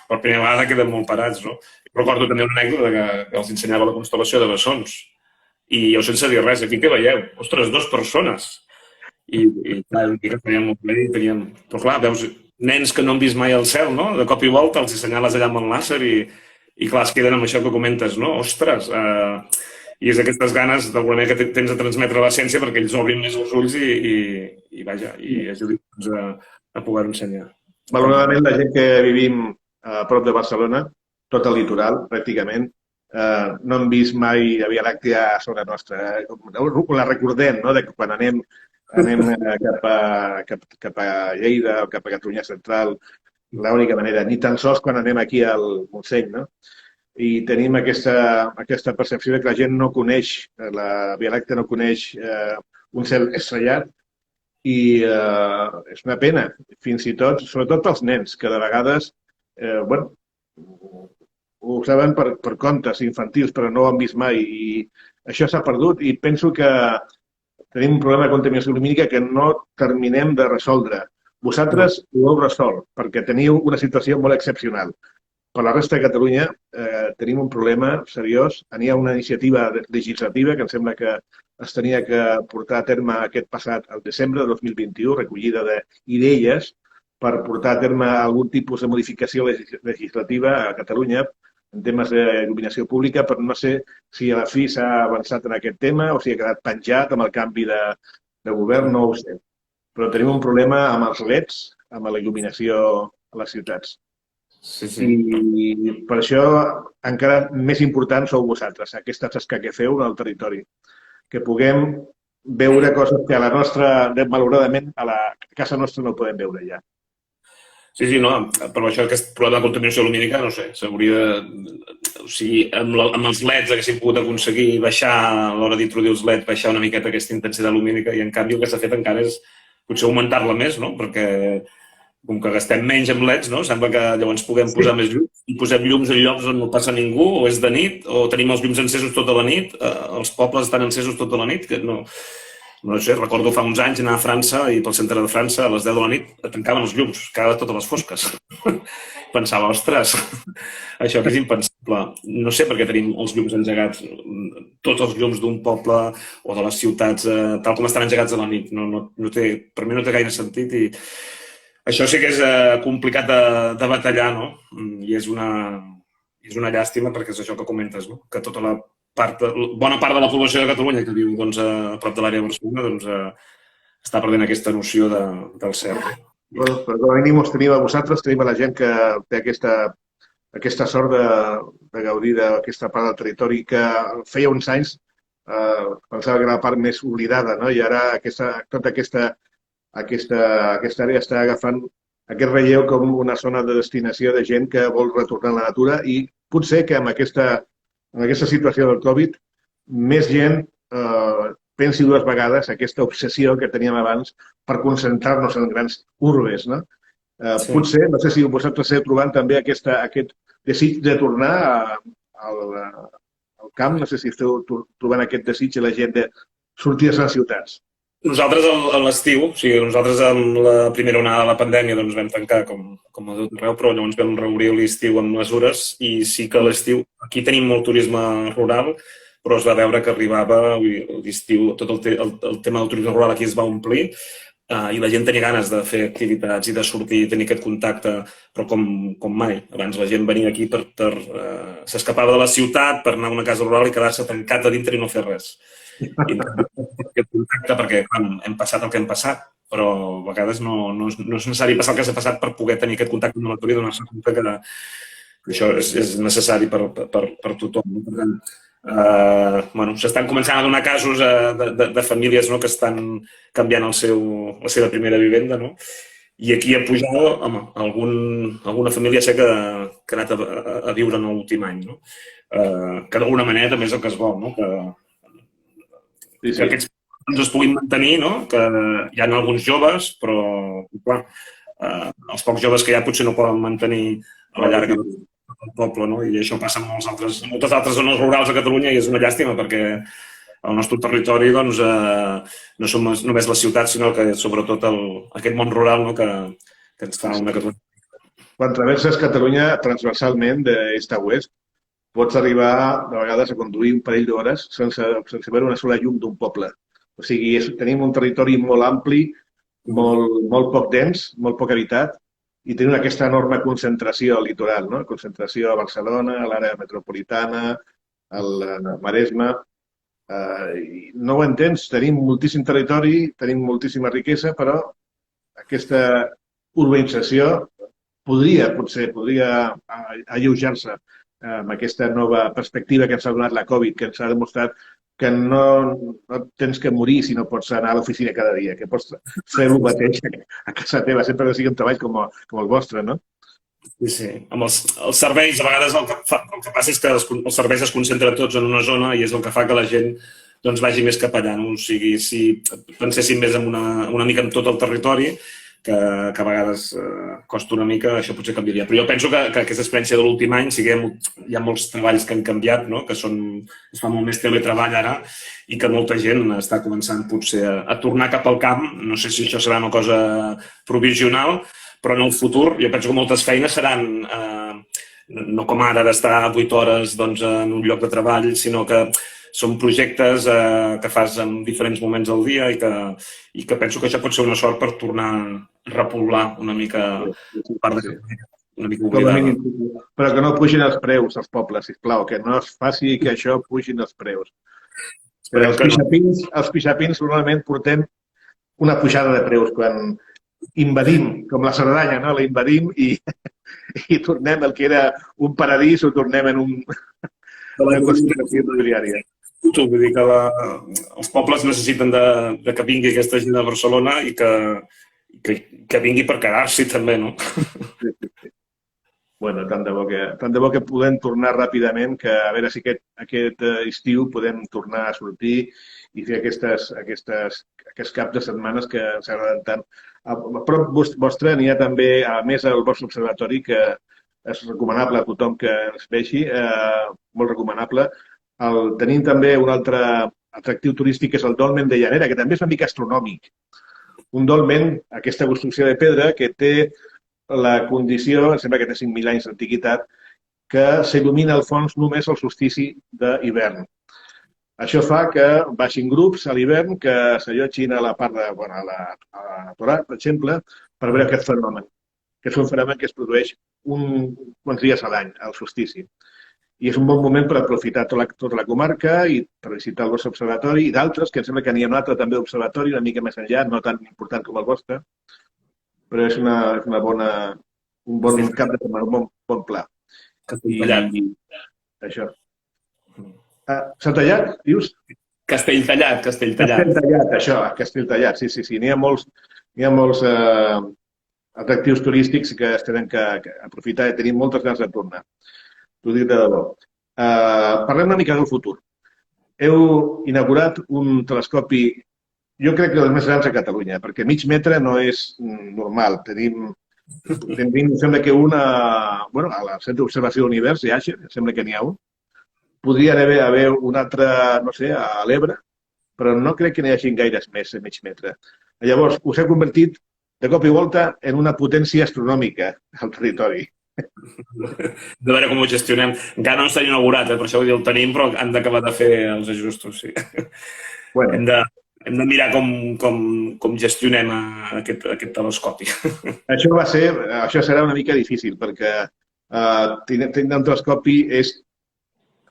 per primera vegada queden molt parats, no? Recordo també una anècdota que els ensenyava la constel·lació de Bessons. I jo sense dir res, aquí què veieu? Ostres, 2 persones. I clar, que teníem molt bé i teníem... Però clar, veus nens que no han vist mai el cel, no? De cop i volta els assenyales allà amb el làser i clar, es queden amb això que comentes, no? Ostres! I és aquestes ganes, d'alguna manera, que tens de transmetre a l'essència perquè ells obrin més els ulls i ajudin a poder-ho ensenyar. Malauradament, la gent que vivim a prop de Barcelona, tot el litoral, pràcticament, no hem vist mai la Via Làctea a sobre nostra. La recordem, no?, de quan anem cap a Lleida o cap a Catalunya Central, l'única manera, ni tan sols quan anem aquí al Montseny, no? I tenim aquesta percepció que la gent no coneix, la Via Làctea no coneix un cel estrellat i és una pena, fins i tot, sobretot pels nens, que de vegades, ho saben per contes infantils, però no ho han vist mai i això s'ha perdut i penso que tenim un problema de contaminació lumínica que no terminem de resoldre. Vosaltres ho heu resolt perquè teniu una situació molt excepcional. Per la resta de Catalunya tenim un problema seriós. Hi ha una iniciativa legislativa que em sembla que es tenia que portar a terme aquest passat al desembre de 2021, recollida d'idees per portar a terme algun tipus de modificació legislativa a Catalunya en temes d'il·luminació pública, però no sé si a la fi s'ha avançat en aquest tema o si ha quedat penjat amb el canvi de govern, no ho sé. Però tenim un problema amb els LEDs, amb la il·luminació a les ciutats. Sí. I per això encara més important sou vosaltres, aquesta tasca que feu en el territori. Que puguem veure coses que a la nostra, malauradament, a casa nostra no podem veure ja. Sí, no, per això aquest problema de contaminació lumínica, no sé, s'hauria de... O sigui, amb els LEDs haguéssim pogut aconseguir baixar, a l'hora d'introduir els LEDs, baixar una miqueta aquesta intensitat lumínica i, en canvi, el que s'ha fet encara és potser augmentar-la més, no? Perquè, com que gastem menys amb LEDs, no? Sembla que llavors puguem posar més llums i posem llums en llocs on no passa ningú, o és de nit, o tenim els llums encesos tota la nit, els pobles estan encesos tota la nit, que no sé, recordo fa uns anys anar a França i pel centre de França a les 10 de la nit tancaven els llums, cada totes les fosques. Pensava, ostres, això que és impensable. no sé per què tenim els llums engegats, tots els llums d'un poble o de les ciutats, tal com estan engegats a la nit. Per mi no té gaire sentit i això sí que és complicat de batallar, no? I és una llàstima perquè és això que comentes, no? Que tota bona part de la població de Catalunya que viu doncs, a prop de l'àrea de Barcelona doncs, està perdent aquesta noció del cel. Bueno, però com a mínim us tenim a vosaltres, tenim a la gent que té aquesta sort de gaudir d'aquesta part del territori que feia uns anys pensava que era la part més oblidada, no? I ara tota aquesta àrea està agafant aquest relleu com una zona de destinació de gent que vol retornar a la natura i potser que amb aquesta situació del Covid més gent pensi dues vegades aquesta obsessió que teníem abans per concentrar-nos en grans urbes, no? Sí. Potser, no sé si vosaltres esteu trobant també aquest desig de tornar al camp, no sé si esteu trobant aquest desig de la gent de sortir a les ciutats. Nosaltres a l'estiu, nosaltres amb la primera onada de la pandèmia doncs vam tancar com a tot arreu, però llavors vam reobrir l'estiu amb mesures i sí que a l'estiu, aquí tenim molt turisme rural, però es va veure que arribava l'estiu, tot el tema del turisme rural aquí es va omplir i la gent tenia ganes de fer activitats i de sortir i tenir aquest contacte, però com mai. Abans la gent venia aquí s'escapava de la ciutat per anar a una casa rural i quedar-se tancat a dintre i no fer res. Aquest contacte perquè hem passat el que hem passat, però a vegades no és necessari passar el que s'ha passat per poder tenir aquest contacte amb la natura i donar-se compte que això és necessari per tothom. Per tant, s'estan començant a donar casos de famílies que estan canviant la seva primera vivenda, no? I aquí a Pujol, home, alguna família sé que ha anat a viure en l'últim any, no? Que d'alguna manera també és el que es vol, no? Que aquests es puguin mantenir, no? Que hi ha alguns joves, però clar, els pocs joves que hi ha potser no poden mantenir a la llarga el poble, no? I això passa en moltes altres zones rurals a Catalunya i és una llàstima perquè el nostre territori doncs, no són només les ciutats, sinó que sobretot aquest món rural que ens fa una Catalunya. Quan traverses Catalunya transversalment d'est a oest, pots arribar de vegades a conduir un parell d'hores sense veure una sola llum d'un poble. O sigui, tenim un territori molt ampli, molt poc dens, molt poc habitat, i tenim aquesta enorme concentració al litoral, no? Concentració a Barcelona, a l'àrea metropolitana, al Maresme. No ho entens, tenim moltíssim territori, tenim moltíssima riquesa, però aquesta urbanització podria alleujar-se amb aquesta nova perspectiva que ens ha donat la Covid, que ens ha demostrat que no tens que morir si no pots anar a l'oficina cada dia, que pots fer el mateix a casa teva, sempre que sigui un treball com el vostre, no? Sí. Amb els serveis, a vegades el que passa és que els serveis es concentren tots en una zona i és el que fa que la gent doncs, vagi més cap allà. No? O sigui, si penséssim més una mica en tot el territori, que a vegades costa una mica, això potser canviaria. Però jo penso que aquesta experiència de l'últim any, hi ha molts treballs que han canviat, no? Que es fa molt més teletreball ara i que molta gent està començant potser a tornar cap al camp. No sé si això serà una cosa provisional, però en el futur jo penso que moltes feines seran no com ara d'estar 8 hores doncs, en un lloc de treball, sinó que són projectes que fas en diferents moments del dia i que penso que això pot ser una sort per tornar a repoblar una mica part de una mica oblidada. Però que no pugin els preus als pobles, sisplau, que no es faci que això pugin els preus. Però els pixapins normalment portem una pujada de preus quan invadim, com la Cerdanya, no? La invadim i tornem el que era un paradís o tornem en una construcció immobiliària. Vull dir que els pobles necessiten que vingui aquesta gent a Barcelona i que vingui per quedar-s'hi també, no? Sí. Bueno, tant de bo que podem tornar ràpidament, que a veure si aquest estiu podem tornar a sortir i fer aquests caps de setmanes que ens agraden tant. A prop vostre n'hi ha també, a més, el vostre observatori, que és recomanable a tothom que ens vegi, molt recomanable. Tenim també un altre atractiu turístic, que és el Dolmen de Llanera, que també és una mica astronòmic. Un dolmen, aquesta construcció de pedra, que té la condició, em sembla que té 5.000 anys d'antiguitat, que s'il·lumina al fons només al solstici d'hivern. Això fa que baixin grups a l'hivern que s'allotgin a la part de, a la Torà, per exemple, per veure aquest fenomen, que és un fenomen que es produeix quants dies a l'any, al solstici. I és un bon moment per aprofitar tota la comarca i per visitar el vostre observatori i d'altres, que em sembla que n'hi ha un altre també observatori, una mica més enllà, no tan important com el vostre, però és un bon cap de setmana, un bon pla. Castelltallat. Això. S'ha tallat, dius? Castelltallat. Castelltallat, això, Castelltallat, sí. N'hi ha molts atractius turístics que es tenen que aprofitar i tenim moltes ganes de tornar. T'ho dic de debò. Parlem una mica del futur. Heu inaugurat un telescopi, jo crec que dels més grans a Catalunya, perquè mig metre no és normal. Tenim, sembla que a la Centre d'Observació de l'Univers, IAXE, sembla que n'hi ha un. Podria haver un altre, no sé, a l'Ebre, però no crec que n'hi hagi gaires més a mig metre. Llavors, us heu convertit de cop i volta en una potència astronòmica al territori. De veure com ho gestionem. Encara no està inaugurat, per això el tenim, però han d'acabar de fer els ajustos, sí. Bueno. Hem de mirar com gestionem aquest telescopi. Això serà una mica difícil, perquè tenir un telescopi és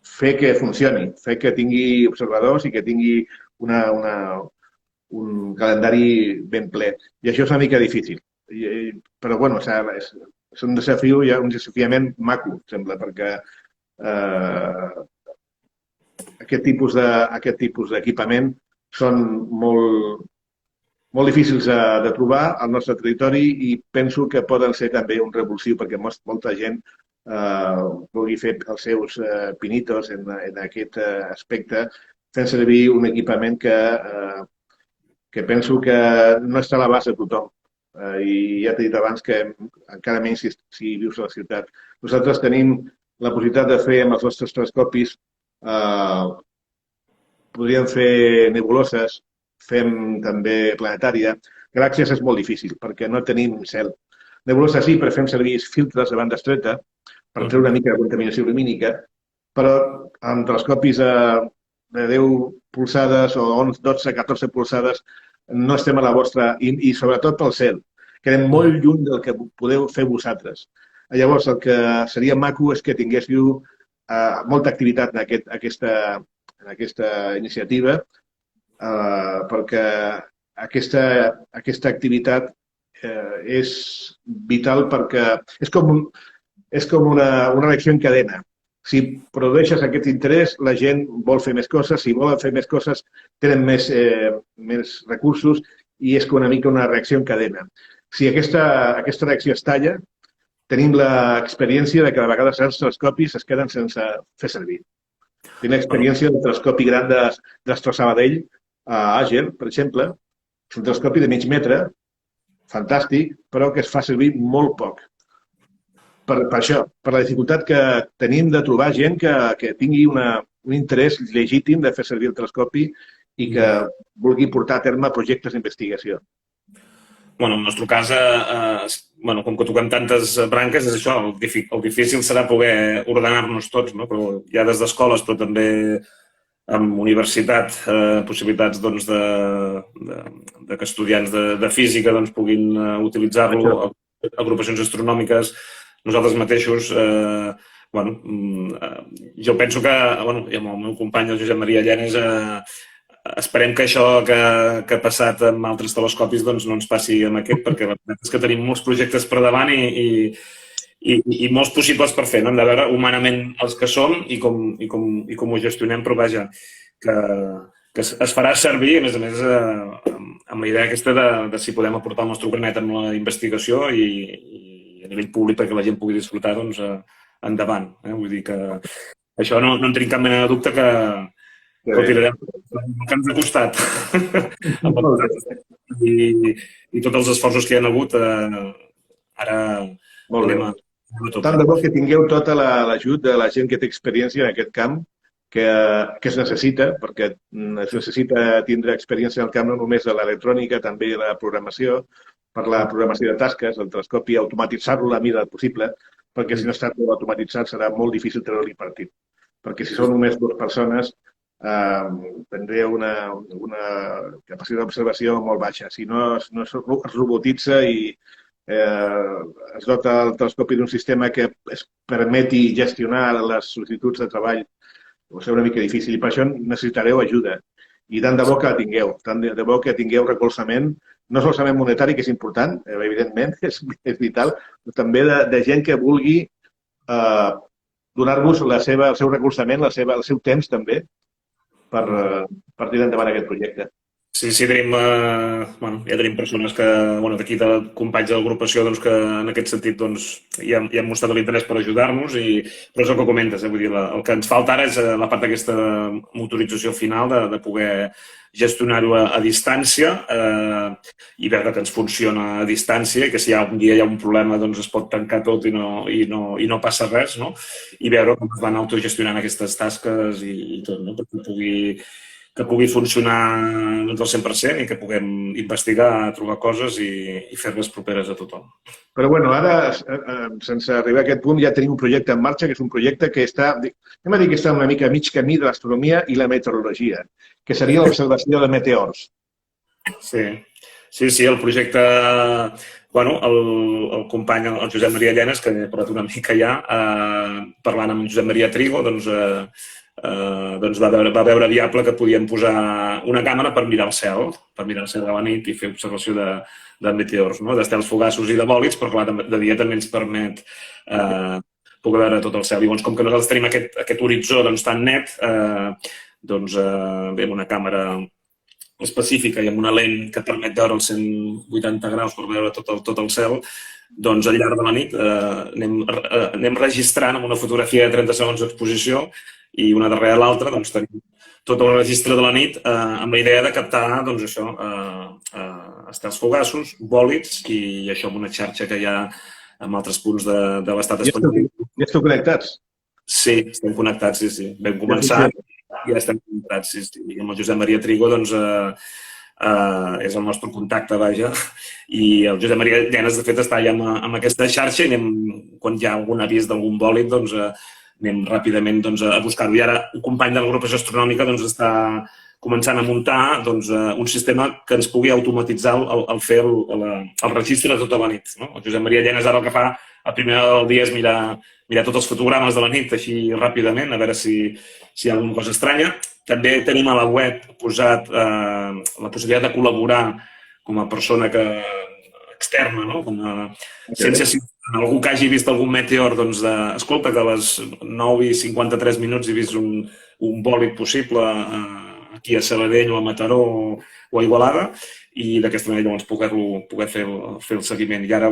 fer que funcioni, fer que tingui observadors i que tingui un calendari ben ple. I això és una mica difícil. Però, bueno, és un desafiament maco, sembla, perquè aquest tipus d'equipament són molt difícils de trobar al nostre territori i penso que poden ser també un revulsiu perquè molta gent vulgui fer els seus pinitos en aquest aspecte fent servir un equipament que penso que no està a l'abast de tothom. I ja t'he dit abans que encara menys si vius a la ciutat. Nosaltres tenim la possibilitat de fer amb els nostres telescopis, podríem fer nebuloses, fem també planetària. Galàxies és molt difícil perquè no tenim cel. Nebuloses sí, però fem servir filtres de banda estreta per treure una mica de contaminació lumínica, però amb telescopis de 10 polzades o 12, 14 polzades no estem a la vostra, i sobretot pel cel. Quedem molt lluny del que podeu fer vosaltres. Llavors, el que seria maco és que tinguéssiu molta activitat en aquesta iniciativa, perquè aquesta activitat és vital perquè és com una reacció en cadena. Si produeixes aquest interès, la gent vol fer més coses. Si volen fer més coses, tenen més recursos i és una mica una reacció en cadena. Si aquesta reacció es talla, tenim l'experiència que a vegades els telescopis es queden sense fer servir. Tinc l'experiència del telescopi gran d'Astro Sabadell a Àger, per exemple. És un telescopi de mig metre, fantàstic, però que es fa servir molt poc. Per això, per la dificultat que tenim de trobar gent que tingui un interès legítim de fer servir el telescopi i que vulgui portar a terme projectes d'investigació. En el nostre cas, com que toquem tantes branques, és això, el difícil serà poder ordenar-nos tots, però ja des d'escoles, però també amb universitat, possibilitats que estudiants de física puguin utilitzar-lo, agrupacions astronòmiques, nosaltres mateixos, jo penso que, i amb el meu company, el Josep Maria Llanes, esperem que això que ha passat amb altres telescopis no ens passi amb aquest, perquè la veritat és que tenim molts projectes per davant i molts possibles per fer. Hem de veure humanament els que som i com ho gestionem, però vaja, que es farà servir, a més, amb la idea aquesta de si podem aportar el nostre granet amb la investigació i a nivell públic perquè la gent pugui disfrutar, endavant. Vull dir que això no en tenim cap mena de dubte que ho tirarem, que ens ha costat. I tots els esforços que hi ha hagut, ara anem a tot. Tant de bo que tingueu tota l'ajut de la gent que té experiència en aquest camp, que es necessita, perquè es necessita tindre experiència en el camp no només de l'electrònica, també de la programació, per la programació de tasques, el telescopi, automatitzar-lo a la mida possible, perquè si no està tot automatitzat serà molt difícil treure-li partit. Perquè si són només dues persones, tindria una capacitat d'observació molt baixa. Si no es robotitza i es dota el telescopi d'un sistema que es permeti gestionar les sol·licituds de treball, ho serà una mica difícil i per això necessitareu ajuda. I tant de bo que la tingueu, tant de bo que tingueu recolzament, no solament monetari, que és important, evidentment, és vital, però també de gent que vulgui donar-vos el seu recolzament, el seu temps també, per tirar endavant aquest projecte. Sí, tenim, ja tenim persones que, d'aquí de companys de l'agrupació, que en aquest sentit ja han mostrat l'interès per ajudar-nos, però és el que comentes, vull dir, el que ens falta ara és la part d'aquesta motorització final, de poder gestionar-ho a distància i veure que ens funciona a distància i que si un dia hi ha un problema es pot tancar tot i no passa res, no? I veure com es van autogestionant aquestes tasques i tot, no? Que pugui funcionar al 100% i que puguem investigar, trobar coses i fer-les properes a tothom. Però ara, sense arribar a aquest punt, ja tenim un projecte en marxa, que és un projecte que està una mica a mig camí de l'astronomia i la meteorologia, que seria l'observació de meteors. Sí, el projecte... el company, el Josep Maria Llenes, que he parlat una mica ja, parlant amb Josep Maria Trigo, va veure viable que podíem posar una càmera per mirar el cel de la nit i fer observació de meteors, d'estels fugaços i de bòlids, però clar, de dia també ens permet poder veure tot el cel. Llavors, com que nosaltres tenim aquest horitzó tan net, amb una càmera específica i amb una lent que permet veure els 180 graus per veure tot el cel, al llarg de la nit anem registrant amb una fotografia de 30 segons d'exposició i una darrere l'altra tenim tot el registre de la nit amb la idea de captar estels fugaços, bòlids i això amb una xarxa que hi ha en altres punts de l'estat espanyol. Ja esteu connectats? Sí, estem connectats, sí. Vam començar i ja estem connectats, sí. I amb el Josep Maria Trigo és el nostre contacte, vaja, i el Josep Maria Llenes, de fet, està ja amb aquesta xarxa i quan hi ha algun avís d'algun bòlid, anem ràpidament a buscar-ho. I ara un company de l'agrupació astronòmica està començant a muntar un sistema que ens pugui automatitzar el fer el registre de tota la nit. El Josep Maria Llenes ara el que fa a primera hora del dia és mirar tots els fotogrames de la nit així ràpidament, a veure si hi ha alguna cosa estranya. També tenim a la web posat la possibilitat de col·laborar com a persona externa, sense algú que hagi vist algun meteor, escolta, que a les 9:53 he vist un bòlid possible aquí a Sabadell o a Mataró o a Igualada i d'aquesta manera llavors poder fer el seguiment. I ara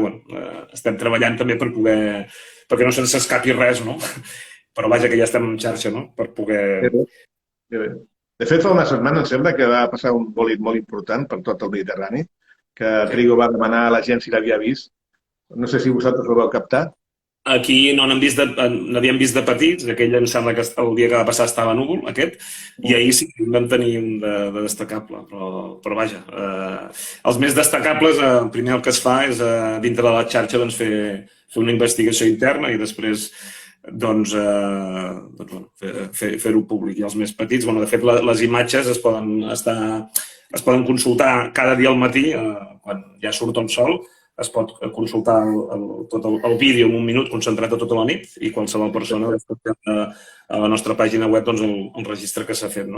estem treballant també perquè no se'ns escapi res, no? Però vaja que ja estem en xarxa, no? Per poder... De fet, fa una setmana em sembla que va passar un bòlid molt important per tot el Mediterrani, que Trigo va demanar a la gent si l'havia vist. No sé si vosaltres ho vau captar. Aquí no n'havíem vist de petits, aquell em sembla que el dia que va passar estava núvol, aquest, i ahir sí que vam tenir un de destacable, però vaja. Els més destacables, primer el que es fa és dintre de la xarxa fer una investigació interna i després fer-ho públic. I els més petits, de fet, les imatges es poden consultar cada dia al matí, quan ja surt el sol, es pot consultar tot el vídeo en un minut concentrat a tota la nit i qualsevol persona pot veure a la nostra pàgina web el registre que s'ha fet.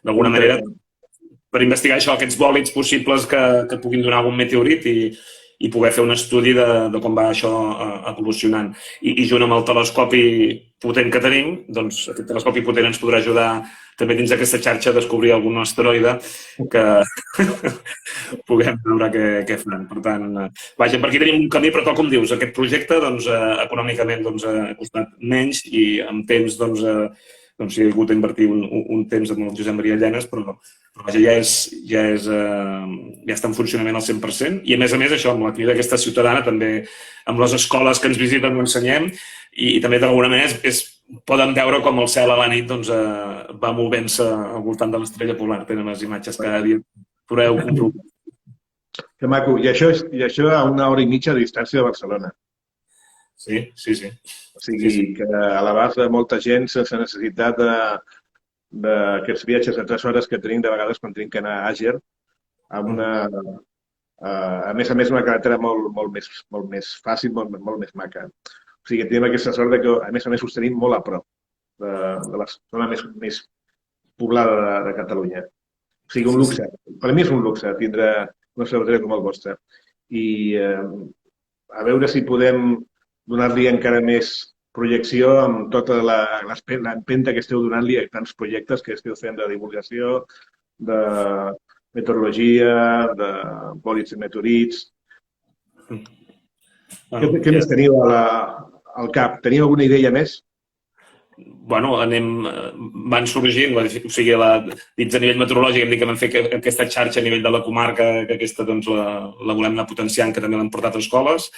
D'alguna manera, per investigar això, aquests bòlids possibles que puguin donar algun meteorit i poder fer un estudi de com va això evolucionant. I junt amb el telescopi potent que tenim, doncs aquest telescopi potent ens podrà ajudar també dins d'aquesta xarxa a descobrir algun asteroide que puguem veure què fan. Per tant, vaja, per aquí tenim un camí, però tal com dius, aquest projecte econòmicament ha costat menys i amb temps hi ha hagut d'invertir un temps amb el Josep Maria Llenes, però vaja, ja està en funcionament al 100%. I a més, això, amb l'activitat aquesta ciutadana, també amb les escoles que ens visiten ho ensenyem i també d'alguna manera poden veure com el cel a la nit va movent-se al voltant de l'estrella polar. Tenen les imatges cada dia. Podeu comprovar. Que maco. I això a 1 hora i mitja de distància de Barcelona. Sí. O sigui, que a l'abast de molta gent sense necessitat d'aquests viatges de 3 hores que tenim de vegades quan tenim que anar a Àger, amb a més, una carretera molt més fàcil, molt més maca. O sigui, tenim aquesta sort que, a més, us tenim molt a prop de la zona més poblada de Catalunya. O sigui, un luxe. Per mi és un luxe tindre un observatori com el vostre. I a veure si podem donar-li encara més projecció amb tota l'empenta que esteu donant-li a tants projectes que esteu fent de divulgació, de meteorologia, de bòlids i meteorits. Què més teniu al cap? Teniu alguna idea més? Bueno, van sorgint, o sigui, dins a nivell meteorològic hem dit que vam fer aquesta xarxa a nivell de la comarca, que aquesta doncs la volem anar potenciant, que també l'hem portat a escoles.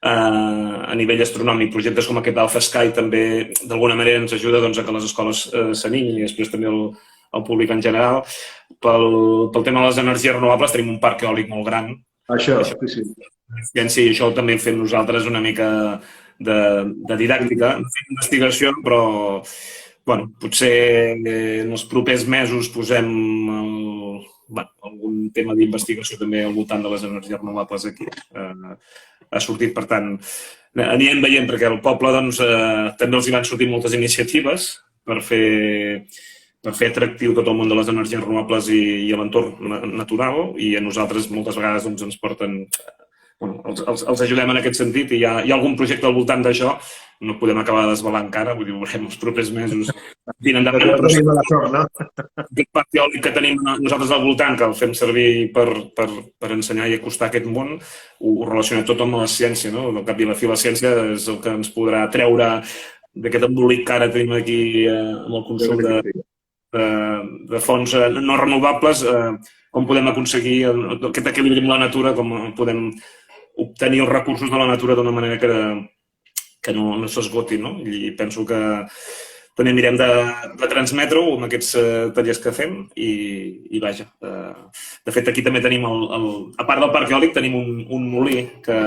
A nivell astronòmic, projectes com aquest Alpha Sky també d'alguna manera ens ajuda a que les escoles s'animin i després també el públic en general. Pel tema de les energies renovables tenim un parc eòlic molt gran. Això, sí. Sí, això també hem fet nosaltres una mica de didàctica, d'investigació, però potser en els propers mesos posem algun tema d'investigació també al voltant de les energies renovables aquí. Ha sortit, per tant, anirem veient perquè al poble també els hi van sortir moltes iniciatives per fer atractiu tot el món de les energies renovables i l'entorn natural, i a nosaltres moltes vegades ens porten... Els ajudem en aquest sentit i hi ha algun projecte al voltant d'això. No podem acabar de desvelar encara, vull dir, ho veurem els propers mesos. Aquest parc eòlic que tenim nosaltres al voltant, que el fem servir per ensenyar i acostar aquest món, ho relaciona tot amb la ciència, no? Al cap i a la fi la ciència és el que ens podrà treure d'aquest embolic que ara tenim aquí amb el consum de fonts no renovables, com podem aconseguir aquest equilibri amb la natura, com podem obtenir els recursos de la natura d'una manera que no s'esgoti, no? I penso que també mirem de transmetre-ho amb aquests tallers que fem i vaja. De fet, aquí també tenim, a part del parc eòlic, tenim un molí que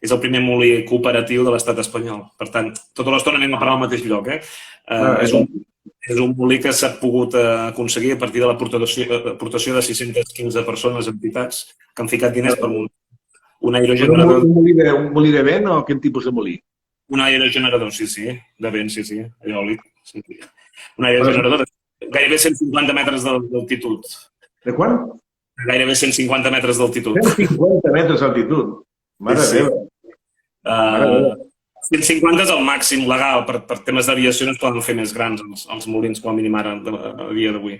és el primer molí cooperatiu de l'estat espanyol. Per tant, tota l'estona anem a parar al mateix lloc. És un molí que s'ha pogut aconseguir a partir de l'aportació de 615 persones, entitats, que han ficat diners per un aerogenerador. Un molí de vent o quin tipus de molí? Un aerogenerador, sí, de vent, sí, eòlic. Un aerogenerador de gairebé 150 metres d'altitud. De quant? Gairebé 150 metres d'altitud. 150 metres d'altitud? Mare meva. 150 és el màxim legal. Per temes d'aviació no es poden fer més grans els molins, com a mínim ara, a dia d'avui.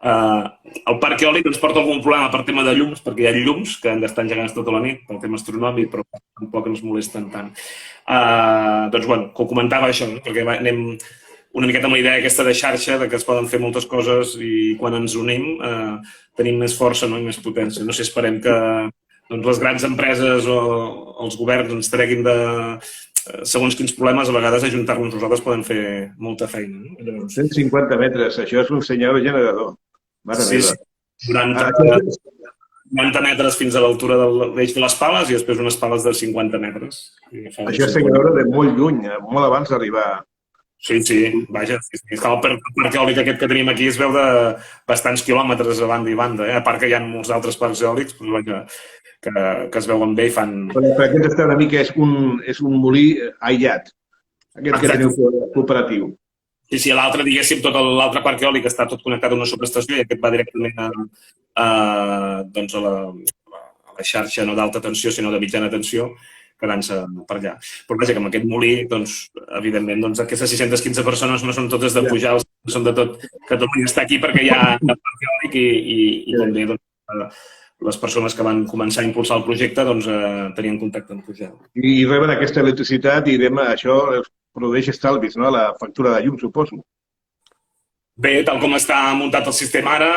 El parc eòlic ens porta algun problema per tema de llums, perquè hi ha llums que han d'estar engegats tota la nit pel tema astronòmic, però tampoc ens molesten tant. Doncs, que ho comentava això, perquè anem una miqueta amb la idea aquesta de xarxa, que es poden fer moltes coses i quan ens unim tenim més força i més potència. No sé, esperem que les grans empreses o els governs ens treguin de segons quins problemes, a vegades ajuntar-nos nosaltres poden fer molta feina. 150 metres, això és un senyal generador. Sí, 90 metres fins a l'altura de l'eix de les pales i després unes pales de 50 metres. Això és senyal de molt lluny, molt abans d'arribar. Sí, vaja. El parc eòlic aquest que tenim aquí es veu de bastants quilòmetres a banda i banda. A part que hi ha molts altres parcs eòlics que es veuen bé i fan... Però aquest està una mica, és un molí aïllat, aquest que teniu cooperatiu. Sí, l'altre, diguéssim, tot l'altre parc eòlic està tot connectat a una subestació i aquest va directament a la xarxa no d'alta tensió, sinó de mitjana tensió, quedant-se per allà. Però vaja, que amb aquest molí, evidentment, aquestes 615 persones no són totes de Pujals, són de tot. Catalunya està aquí perquè hi ha el parc eòlic i també les persones que van començar a impulsar el projecte tenien contacte amb Pujal. I reben aquesta electricitat i això produeix estalvis, no? La factura de llum, suposo. Bé, tal com està muntat el sistema ara,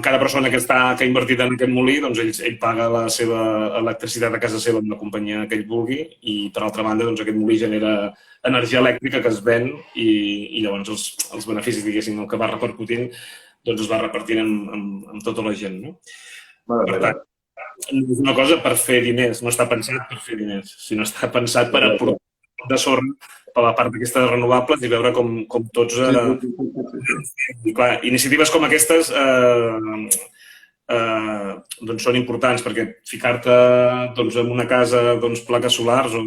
cada persona que ha invertit en aquest molí, ell paga la seva electricitat a casa seva amb la companyia que ell vulgui i, per altra banda, aquest molí genera energia elèctrica que es ven i llavors els beneficis, diguéssim, el que va repercutint, es va repartint amb tota la gent, no? Per tant, no és una cosa per fer diners, no està pensat per fer diners, sinó està pensat per aportar de sorra per la part d'aquestes renovables i veure com tots... I clar, iniciatives com aquestes doncs són importants perquè ficar-te en una casa plaques solars o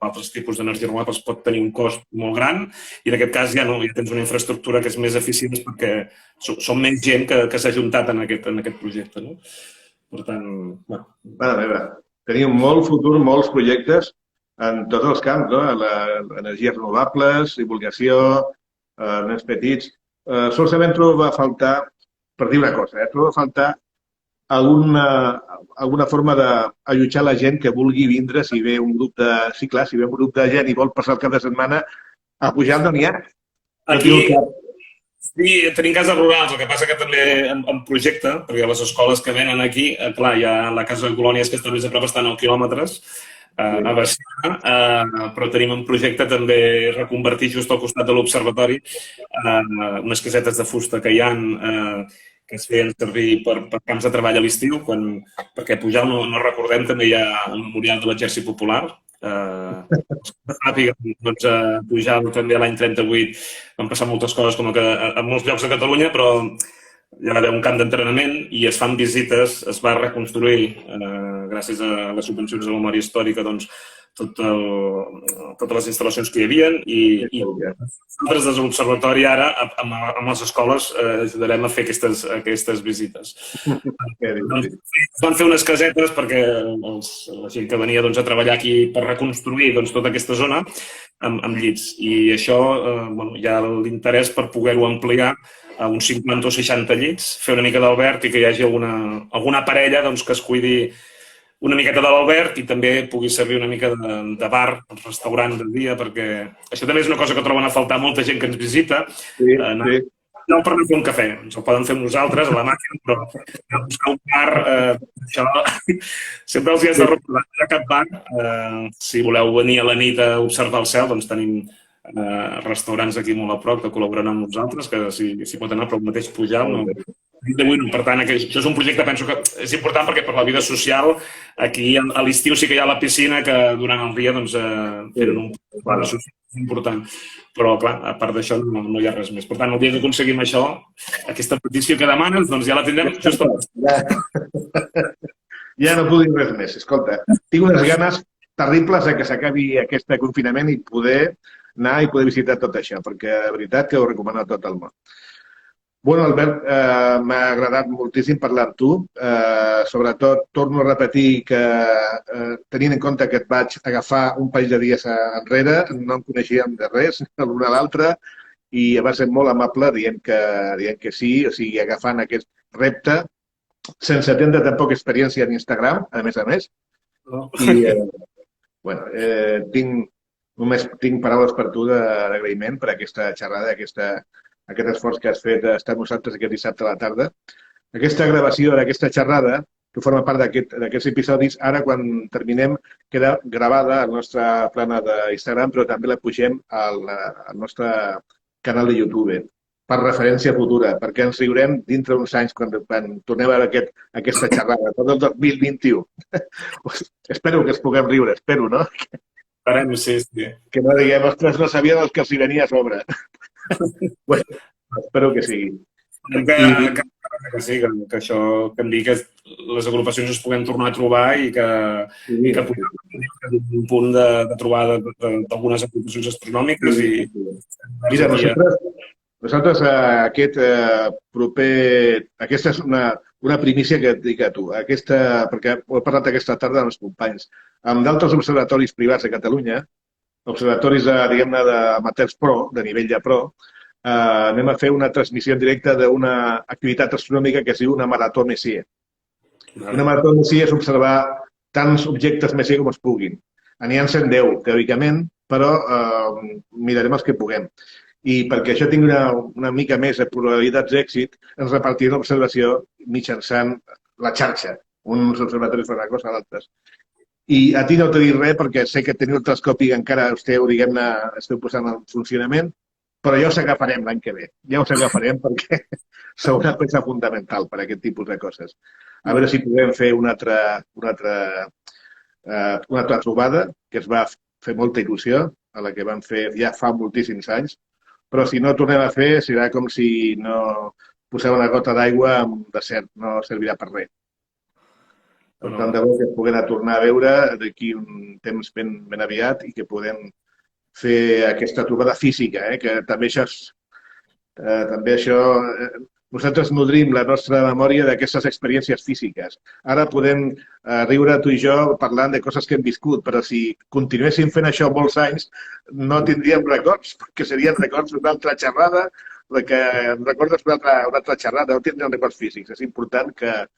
altres tipus d'energies renovables pot tenir un cost molt gran i en aquest cas ja tens una infraestructura que és més eficient perquè són menys gent que s'ha ajuntat en aquest projecte. No? Per tant, bueno. Mare meva, tenim molt futur, molts projectes en tots els camps, no? Energies renovables, divulgació, nens petits. Solament trobo a faltar, per dir una cosa, trobo a faltar alguna forma d'allotjar la gent que vulgui vindre si ve un grup de... Sí, clar, si ve un grup de gent i vol passar el cap de setmana a pujar no n'hi ha. Aquí sí, tenim cases rurals, el que passa que també en projecte, perquè les escoles que venen aquí, clar, hi ha la casa de colònies que està més a prop, està a 9 quilòmetres, a Barcelona, però tenim en projecte també reconvertir just al costat de l'observatori unes casetes de fusta que hi ha que es feien servir per camps de treball a l'estiu, perquè a Pujalt, no recordem, també hi ha un memorial de l'Exèrcit Popular. A Pujalt també l'any 38 van passar moltes coses com que a molts llocs de Catalunya, però hi va haver un camp d'entrenament i es fan visites, es va reconstruir, gràcies a les subvencions de la memòria històrica, doncs, totes les instal·lacions que hi havia i nosaltres des de l'Observatori ara amb les escoles ajudarem a fer aquestes visites. Van fer unes casetes perquè la gent que venia a treballar aquí per reconstruir tota aquesta zona amb llits i això hi ha l'interès per poder-ho ampliar a uns 50 o 60 llits, fer una mica d'alberg i que hi hagi alguna parella que es cuidi una miqueta de l'alberg i també pugui servir una mica de bar, restaurant de dia, perquè això també és una cosa que troben a faltar molta gent que ens visita. No per anar a fer un cafè, ens el poden fer nosaltres a la màquina, però buscar un bar, això sempre els hi has de recordar. No hi ha cap bar, si voleu venir a la nit a observar el cel, doncs tenim restaurants aquí molt a prop que col·laboren amb nosaltres, que s'hi pot anar, però el mateix Pujalt per tant, això és un projecte, penso que és important perquè per la vida social aquí a l'estiu sí que hi ha la piscina que durant el dia tenen un pla de social important, però clar, a part d'això no hi ha res més. Per tant, el dia que aconseguim això, aquesta petició que demanes, doncs ja la tindrem just Ja no puc dir res més. Escolta, tinc unes ganes terribles que s'acabi aquest confinament i poder anar i poder visitar tot això, perquè de veritat que ho recomano a tot el món. Bueno, Albert, m'ha agradat moltíssim parlar amb tu. Sobretot, torno a repetir que tenint en compte que et vaig agafar un parell de dies enrere, no em coneixíem de res, l'un a l'altre, i va ser molt amable dient que sí, o sigui, agafant aquest repte, sense tindre tampoc experiència en Instagram, a més. I, bueno, només tinc paraules per tu d'agraïment per aquesta xerrada, aquest esforç que has fet d'estar amb nosaltres aquest dissabte a la tarda. Aquesta gravació d'aquesta xerrada, que forma part d'aquests episodis, ara quan terminem queda gravada al nostre plana d'Instagram, però també la pugem al nostre canal de YouTube, per referència futura, perquè ens riurem dintre d'uns anys quan tornem a veure aquesta xerrada, tot el 2021. Espero que ens puguem riure, espero, no? Esperem, sí. Que no diguem, ostres, no sabia dels que els hi venia a sobre. Bueno, espero que sigui. Que sí, que això canviï, que les agrupacions es puguem tornar a trobar i que puguem tenir un punt de trobada d'algunes agrupacions astronòmiques. Mira, nosaltres aquesta és una primícia que et dic a tu, perquè ho he parlat aquesta tarda amb els companys. Amb d'altres observatoris privats de Catalunya, observatoris, diguem-ne, d'amateurs pro, de nivell de pro, anem a fer una transmissió en directe d'una activitat astronòmica que es diu una marató Messier. Una marató Messier és observar tants objectes Messier com es puguin. N'hi ha 110, teòricament, però mirarem els que puguem. I perquè això tingui una mica més de probabilitats d'èxit, ens repartirem l'observació mitjançant la xarxa. Uns observatoris fan una cosa, d'altres. I a ti no t'he dit res perquè sé que teniu el telescopi encara esteu, diguem-ne, esteu posant en funcionament, Però ja us agafarem l'any que ve. Ja us agafarem perquè sou una peça fundamental per a aquest tipus de coses. A veure si podem fer una altra trobada, que es va fer molta il·lusió, a la que vam fer ja fa moltíssims anys, però si no tornem a fer serà com si no poseu una gota d'aigua en un desert, no servirà per res. Per tant, de bo que es puguem tornar a veure d'aquí un temps ben aviat i que podem fer aquesta trobada física, que també això nosaltres nodrim la nostra memòria d'aquestes experiències físiques. Ara podem riure tu i jo parlant de coses que hem viscut, però si continuéssim fent això molts anys no tindríem records, perquè serien records d'una altra xerrada, records d'una altra xerrada, no tindríem records físics. És important que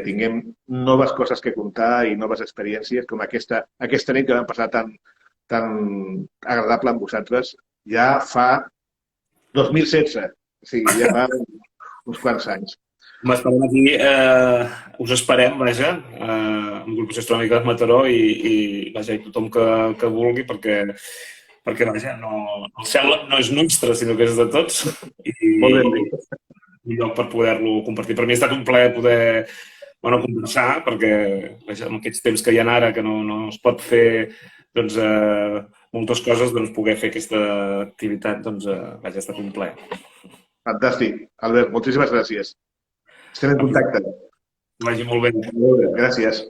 tinguem noves coses que contar i noves experiències com aquesta nit que vam passar tan agradable amb vosaltres ja fa 2016. O sigui, ja fa uns quants anys. M'esperem aquí, us esperem, vaja, amb l'Agrupació Astronòmica de Mataró i vaja, i tothom que vulgui, perquè vaja, el cel no és nostre, sinó que és de tots. Molt ben dit. Un lloc per poder-lo compartir. Per mi ha estat un plaer poder conversar, perquè vaja, en aquests temps que hi ha ara, que no es pot fer doncs, moltes coses, doncs poder fer aquesta activitat, doncs, vaja, ha estat un plaer. Fantàstic. Albert, moltíssimes gràcies. Estem en contacte. Vagi molt bé. Gràcies.